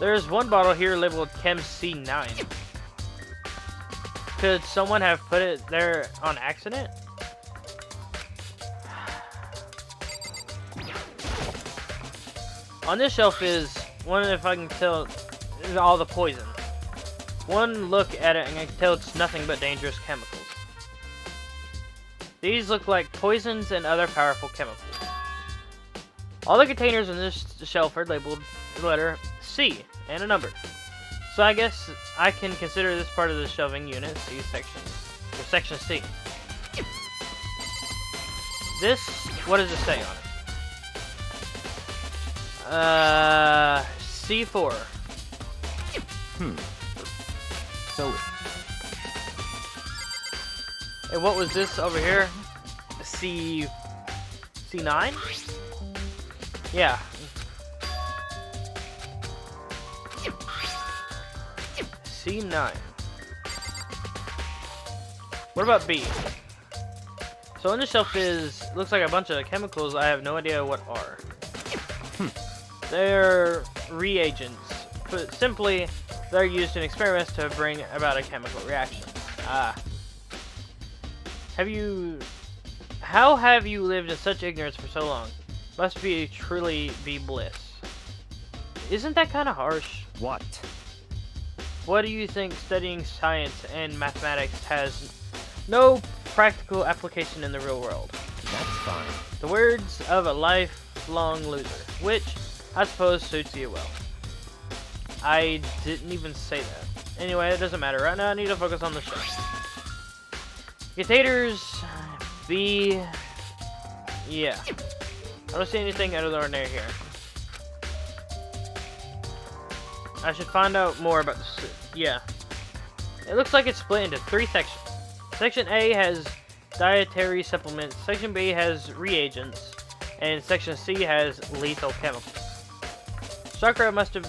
A: There's one bottle here labeled Chem C9. Could someone have put it there on accident? On this shelf is, wonder if I can tell, is all the poison. One look at it and I can tell it's nothing but dangerous chemicals. These look like poisons and other powerful chemicals. All the containers on this shelf are labeled with the letter C and a number. So I guess I can consider this part of the shelving unit C section, or section C. This, what does it say on it? C4.
F: So,
A: And what was this over here? C9? Yeah. C9. What about B? So on the shelf looks like a bunch of chemicals I have no idea what are. They're reagents. But simply, they're used in experiments to bring about a chemical reaction. Ah. How have you lived in such ignorance for so long? Must truly be bliss. Isn't that kind of harsh?
F: what?
A: What do you think studying science and mathematics has no practical application in the real world?
F: That's fine.
A: The words of a lifelong loser, which I suppose suits you well. I didn't even say that. Anyway, it doesn't matter. Right now I need to focus on the show. Containers, B, yeah. I don't see anything out of the ordinary here. I should find out more about this. Yeah. It looks like it's split into 3 sections. Section A has dietary supplements. Section B has reagents, and Section C has lethal chemicals. Sakura must have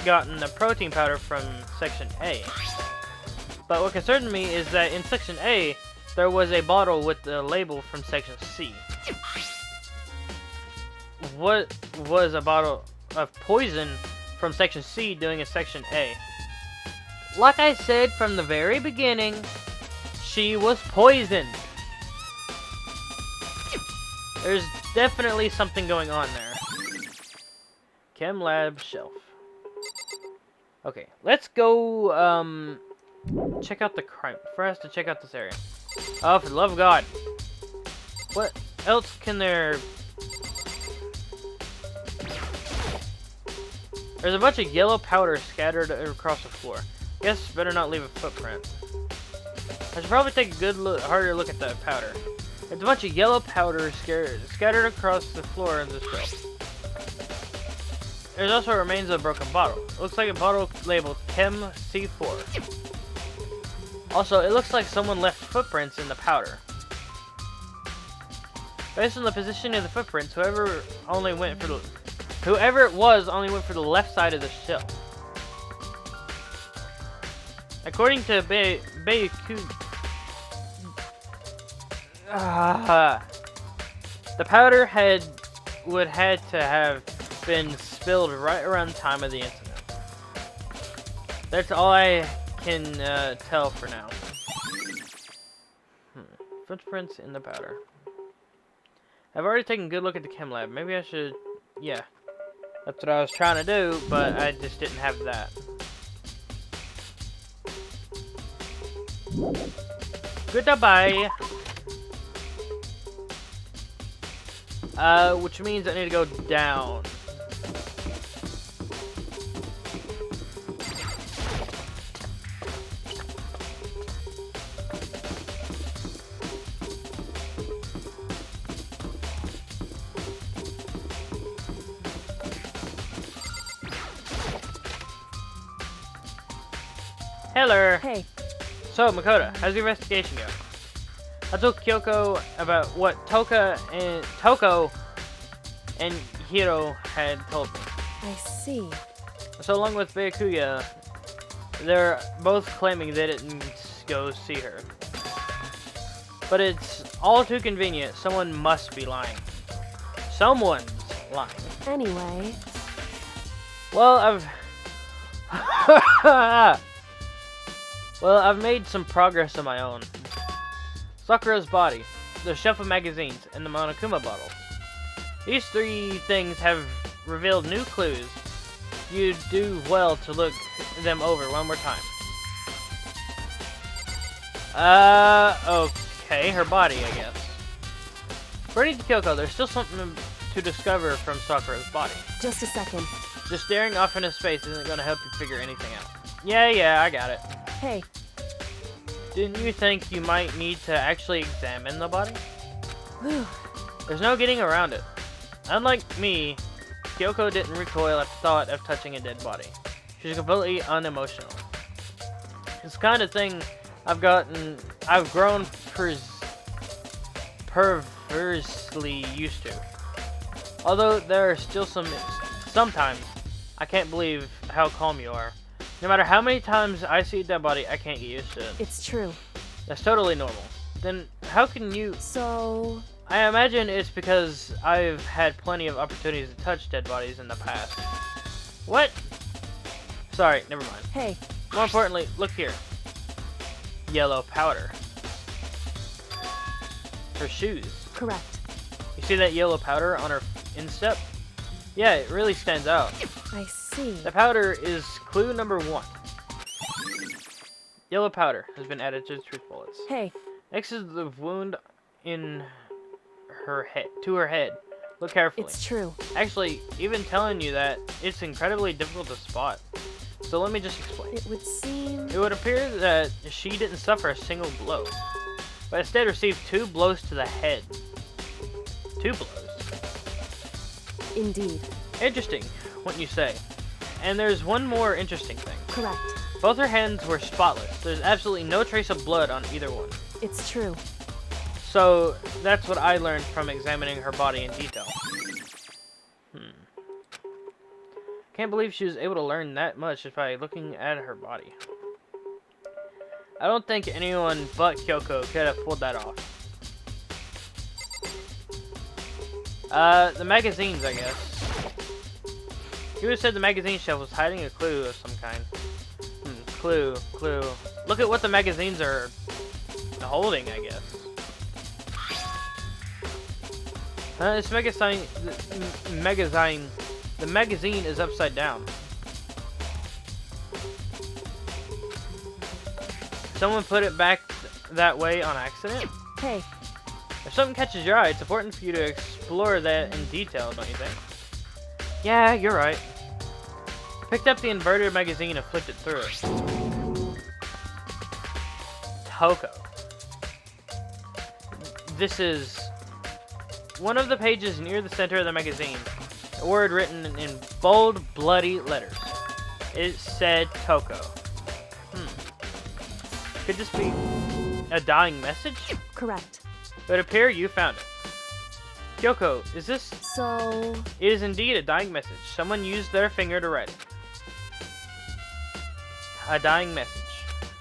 A: gotten the protein powder from Section A. But what concerned me is that in Section A, there was a bottle with the label from Section C. What was a bottle of poison from Section C doing in Section A? Like I said from the very beginning, she was poisoned. There's definitely something going on there. Chem lab shelf. Okay, let's go, check out the crime. First, to check out this area. Oh, for the love of God. What else can there... There's a bunch of yellow powder scattered across the floor. Guess better not leave a footprint. I should probably take a good look, harder look at that powder. There's a bunch of yellow powder scattered across the floor of this shelf. There's also remains of a broken bottle. It looks like a bottle labeled Chem C4. Also, it looks like someone left footprints in the powder. Based on the position of the footprints, whoever it was only went for the left side of the shelf. According to the powder would had to have been spilled right around the time of the incident. That's all I can tell for now. Footprints in the powder. I've already taken a good look at the chem lab. Maybe I should... Yeah. That's what I was trying to do, but I just didn't have that. Goodbye. Which means I need to go down. Hello.
H: Hey,
A: So, Makoto, how's your investigation going? I told Kyoko about what Toko and Hiro had told me.
H: I see.
A: So, along with Byakuya, they're both claiming they didn't go see her. But it's all too convenient. Someone must be lying. Someone's lying.
H: Anyway,
A: Well, I've made some progress on my own. Sakura's body, the shelf of magazines, and the Monokuma bottle. These three things have revealed new clues. You'd do well to look them over one more time. Okay, her body, I guess. According to Kyoko, there's still something to discover from Sakura's body.
H: just a second.
A: Just staring off into space isn't going to help you figure anything out. Yeah, I got it.
H: Hey,
A: Didn't you think you might need to actually examine the body?
H: whew.
A: There's no getting around it. Unlike me, Kyoko didn't recoil at the thought of touching a dead body. She's completely unemotional. It's the kind of thing I've grown perversely used to. Although there are still sometimes, I can't believe how calm you are. No matter how many times I see a dead body, I can't get used to it.
H: It's true.
A: That's totally normal. Then how can you...
H: So,
A: I imagine it's because I've had plenty of opportunities to touch dead bodies in the past. What? Sorry, never mind.
H: hey,
A: More importantly, look here. Yellow powder. Her shoes.
H: correct.
A: You see that yellow powder on her instep? Yeah, it really stands out.
H: I see.
A: The powder is clue number 1. Yellow powder has been added to the truth bullets.
H: Hey,
A: Next is the wound in her head, to her head. Look carefully.
H: it's true.
A: Actually, even telling you that, it's incredibly difficult to spot. So let me just explain.
H: It would seem...
A: It would appear that she didn't suffer a single blow, but instead received 2 blows to the head. 2 blows.
H: Indeed.
A: Interesting, wouldn't you say? And there's one more interesting thing.
H: Correct.
A: Both her hands were spotless. There's absolutely no trace of blood on either one.
H: It's true.
A: So that's what I learned from examining her body in detail. Can't believe she was able to learn that much just by looking at her body. I don't think anyone but Kyoko could have pulled that off. The magazines, I guess. You would have said the magazine shelf was hiding a clue of some kind. Clue. Look at what the magazines are holding, I guess. This the magazine is upside down. Someone put it back that way on accident?
H: Hey,
A: If something catches your eye, it's important for you to explore that in detail, don't you think? Yeah, you're right. I picked up the inverted magazine and flipped it through it. Toko. This is one of the pages near the center of the magazine. A word written in bold, bloody letters. It said Toko. Could this be a dying message?
H: correct.
A: It would appear you found it. Kyoko, is this...
H: So,
A: It is indeed a dying message. Someone used their finger to write it. A dying message.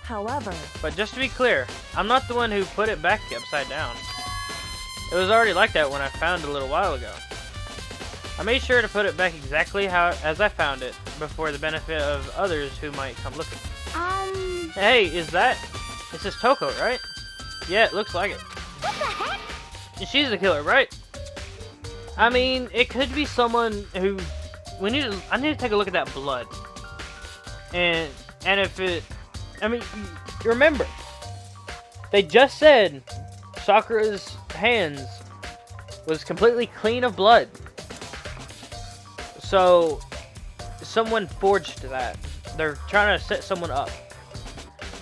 H: however,
A: But just to be clear, I'm not the one who put it back upside down. It was already like that when I found it a little while ago. I made sure to put it back exactly as I found it, before the benefit of others who might come looking. Hey, is that... This is Toko, right? Yeah, it looks like it.
B: What the heck?
A: She's the killer, right? I mean, it could be someone who... I need to take a look at that blood. And if it... I mean, you remember. They just said Sakura's hands was completely clean of blood. So, someone forged that. They're trying to set someone up.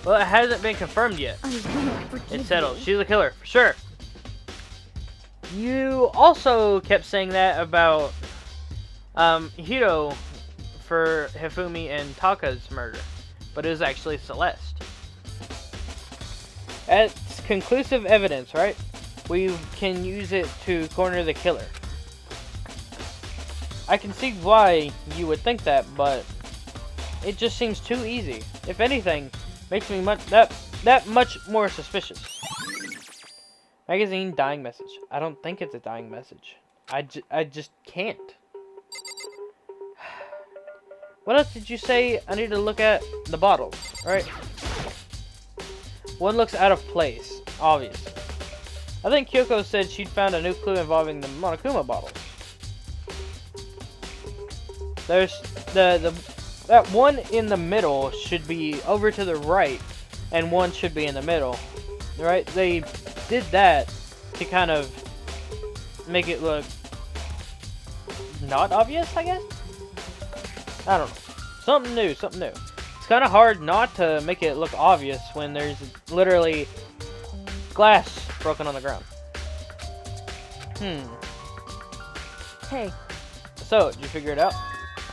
A: Well, it hasn't been confirmed yet.
B: I won't forgive
A: It's settled.
B: you.
A: She's a killer, for sure. You also kept saying that about Hiro for Hifumi and Taka's murder, but it was actually Celeste. That's conclusive evidence, right? We can use it to corner the killer. I can see why you would think that, but it just seems too easy. If anything, makes me that much more suspicious. Magazine dying message. I don't think it's a dying message. I just can't. What else did you say? I need to look at the bottles, right? One looks out of place, obviously. I think Kyoko said she'd found a new clue involving the Monokuma bottles. There's that one in the middle should be over to the right, and one should be in the middle, right? They did that to kind of make it look not obvious, I guess? I don't know. Something new. It's kind of hard not to make it look obvious when there's literally glass broken on the ground.
H: hey,
A: So, did you figure it out?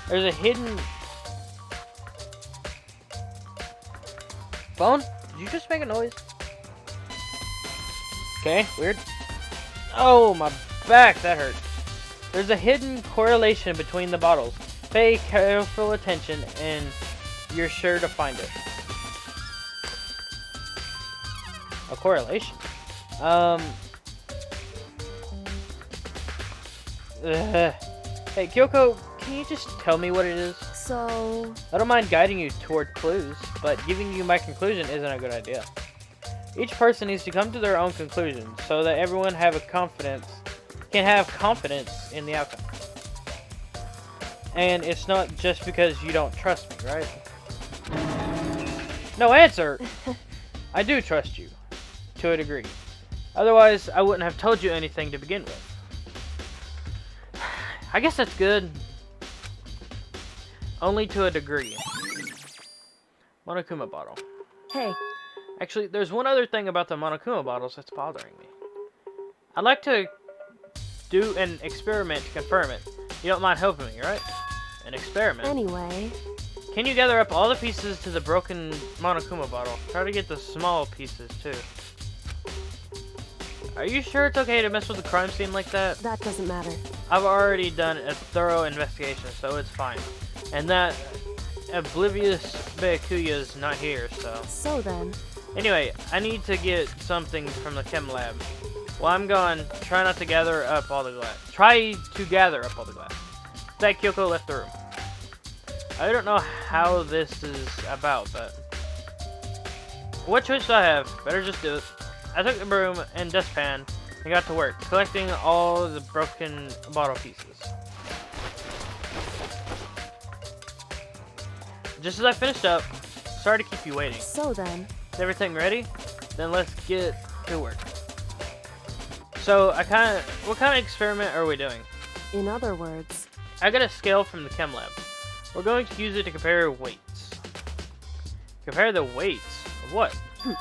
A: There's a hidden... Phone? Did you just make a noise? Okay, weird. Oh, my back, that hurt. There's a hidden correlation between the bottles. Pay careful attention and you're sure to find it. A correlation? Hey, Kyoko, can you just tell me what it is?
H: so,
A: I don't mind guiding you toward clues, but giving you my conclusion isn't a good idea. Each person needs to come to their own conclusions so that everyone can have confidence in the outcome. And it's not just because you don't trust me, right? No answer! I do trust you, to a degree. Otherwise, I wouldn't have told you anything to begin with. I guess that's good. Only to a degree. Monokuma bottle.
H: hey,
A: Actually, there's one other thing about the Monokuma bottles that's bothering me. I'd like to do an experiment to confirm it. You don't mind helping me, right? An experiment.
H: anyway,
A: Can you gather up all the pieces to the broken Monokuma bottle? Try to get the small pieces, too. Are you sure it's okay to mess with the crime scene like that?
H: That doesn't matter.
A: I've already done a thorough investigation, so it's fine. And that oblivious Byakuya's not here, so...
H: So then,
A: Anyway, I need to get something from the chem lab. While I'm gone, try not to gather up all the glass. Try to gather up all the glass. That Kyoko left the room. I don't know how this is about, but... What choice do I have? Better just do it. I took the broom and dustpan and got to work, collecting all the broken bottle pieces. Just as I finished up, sorry to keep you waiting.
H: so then,
A: Is everything ready? Then let's get to work. So, what kind of experiment are we doing?
H: in other words,
A: I got a scale from the chem lab. We're going to use it to compare weights. Compare the weights of what? The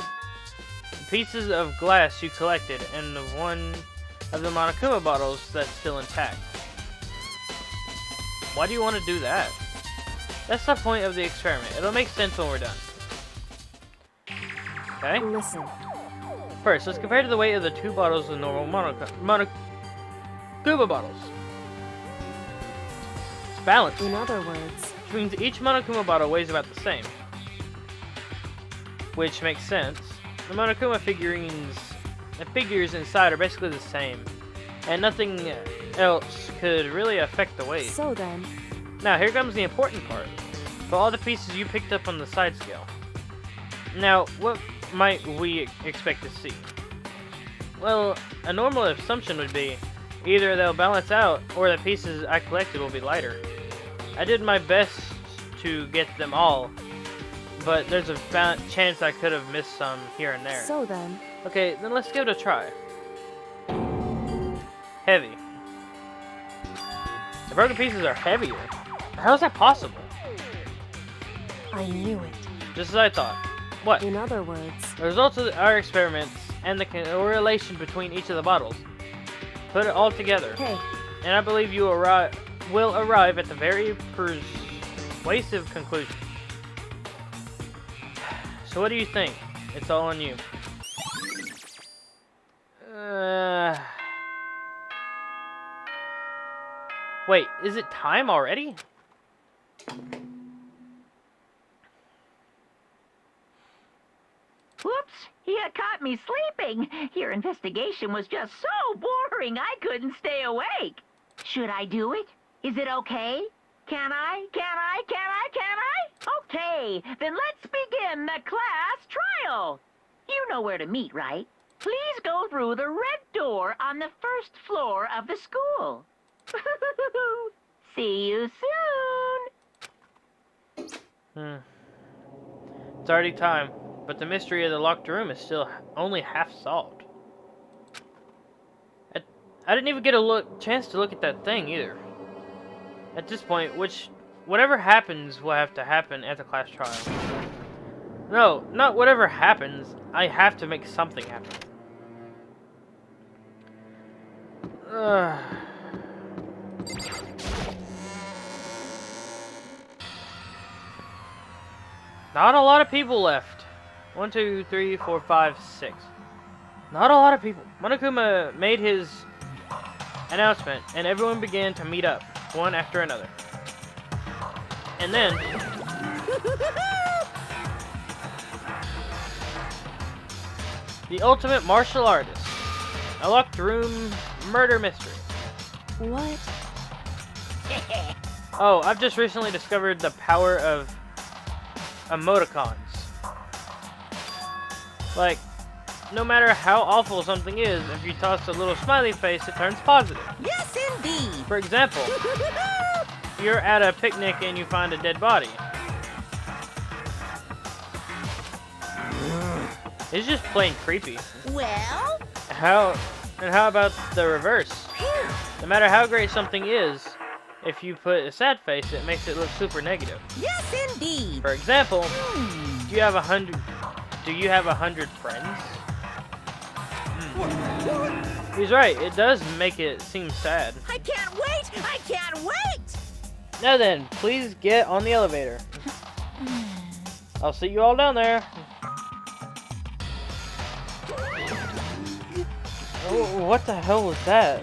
A: pieces of glass you collected and the one of the Monokuma bottles that's still intact. Why do you want to do that? That's the point of the experiment. It'll make sense when we're done. Okay?
H: listen.
A: First, let's compare to the weight of the two bottles of normal Monokuma bottles. It's balanced,
H: In other words,
A: which means each Monokuma bottle weighs about the same. Which makes sense. The Monokuma figures inside are basically the same, and nothing else could really affect the weight.
H: so then,
A: Now, here comes the important part. For all the pieces you picked up on the side scale. Now, what might we expect to see? Well, a normal assumption would be either they'll balance out, or the pieces I collected will be lighter. I did my best to get them all, but there's a chance I could have missed some here and there.
H: so then,
A: Okay, then let's give it a try. Heavy. The broken pieces are heavier. How is that possible?
H: I knew it.
A: Just as I thought. What?
H: In other words,
A: The results of our experiments and the correlation between each of the bottles. Put it all together,
H: hey,
A: and I believe you will arrive at the very persuasive conclusion. So what do you think? It's all on you. Wait, is it time already?
D: Whoops, you caught me sleeping. Your investigation was just so boring I couldn't stay awake. Should I do it? Is it okay? Can I? Okay, then let's begin the class trial. You know where to meet, right? Please go through the red door on the first floor of the school. See you soon.
A: It's already time, but the mystery of the locked room is still only half solved. I didn't even get a chance to look at that thing either. At this point, whatever happens will have to happen at the class trial. No, not whatever happens. I have to make something happen. Not a lot of people left. 1, 2, 3, 4, 5, 6. Not a lot of people. Monokuma made his announcement, and everyone began to meet up, one after another. And then... the ultimate martial artist. A locked room murder mystery.
H: what?
A: Oh, I've just recently discovered the power of emoticons. Like, no matter how awful something is, if you toss a little smiley face, it turns positive.
G: Yes, indeed.
A: For example, you're at a picnic and you find a dead body. It's just plain creepy.
B: Well,
A: How about the reverse? No matter how great something is, if you put a sad face, it makes it look super negative.
G: Yes, indeed.
A: For example, do you have 100 friends? He's right, it does make it seem sad.
G: I can't wait. I can't wait.
A: Now then, please get on the elevator. I'll see you all down there. What the hell was that?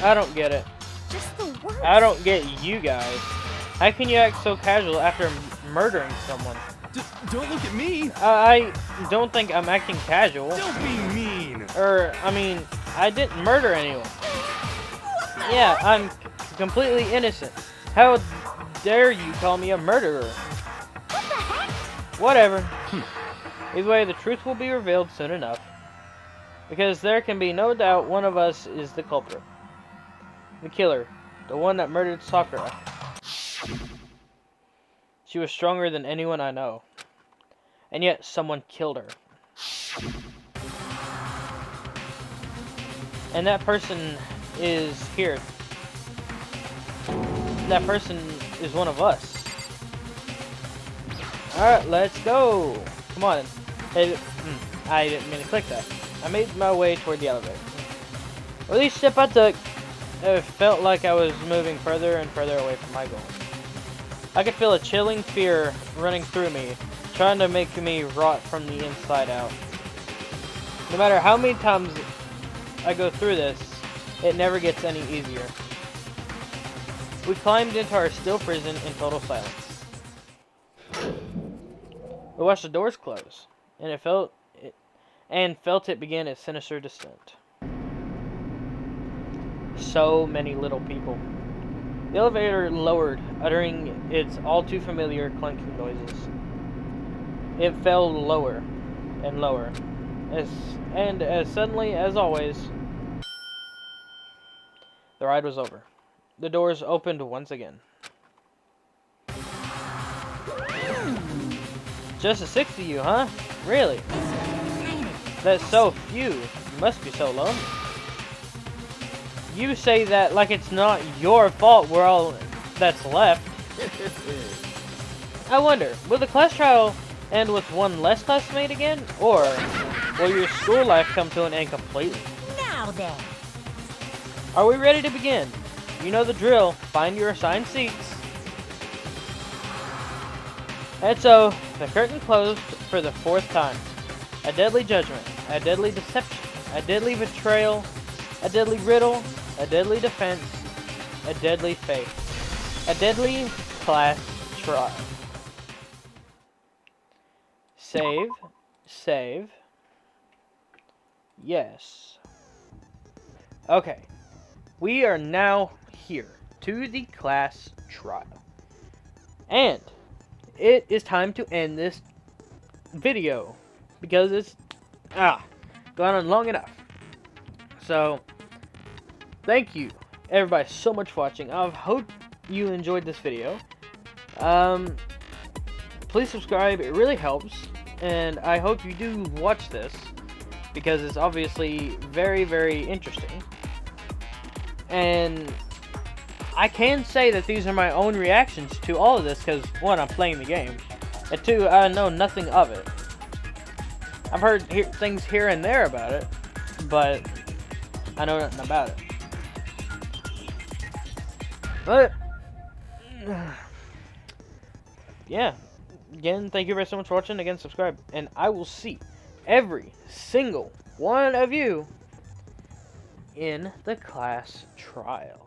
A: I don't get it.
B: Just the words.
A: I don't get you guys. How can you act so casual after murdering someone?
C: Don't look at me.
A: I don't think I'm acting casual.
C: Don't be mean.
A: I mean, I didn't murder anyone. Yeah, I'm completely innocent. How dare you call me a murderer?
B: What the heck?
A: Whatever. Either way, the truth will be revealed soon enough. Because there can be no doubt one of us is the culprit. The killer. The one that murdered Sakura. She was stronger than anyone I know. And yet, someone killed her. And that person is here. That person is one of us. Alright, let's go. Come on. Hey, I didn't mean to click that. I made my way toward the elevator. With each step I took, it felt like I was moving further and further away from my goal. I could feel a chilling fear running through me, trying to make me rot from the inside out. No matter how many times I go through this, it never gets any easier. We climbed into our still prison in total silence. We watched the doors close, and felt it begin its sinister descent. So many little people. The elevator lowered, uttering its all too familiar clanking noises. It fell lower and lower, as suddenly as always, the ride was over. The doors opened once again. Just the 6 of you, huh? Really? That's so few. You must be so lonely. You say that like it's not your fault we're all that's left. I wonder, will the class trial end with one less classmate again? Or will your school life come to an end completely?
D: Now then.
A: Are we ready to begin? You know the drill. Find your assigned seats. And so, the curtain closed for the 4th time. A deadly judgment, a deadly deception, a deadly betrayal, a deadly riddle, a deadly defense, a deadly fate, a deadly class trial. Save, save, yes. Okay, we are now here to the class trial. And it is time to end this video because it's gone on long enough. So, thank you everybody so much for watching. I hope you enjoyed this video. Please subscribe, it really helps. And I hope you do watch this because it's obviously very, very interesting. And I can say that these are my own reactions to all of this because, 1, I'm playing the game, and 2, I know nothing of it. I've heard things here and there about it, but I know nothing about it. But, yeah. Again, thank you very so much for watching. Again, subscribe. And I will see every single one of you in the class trial.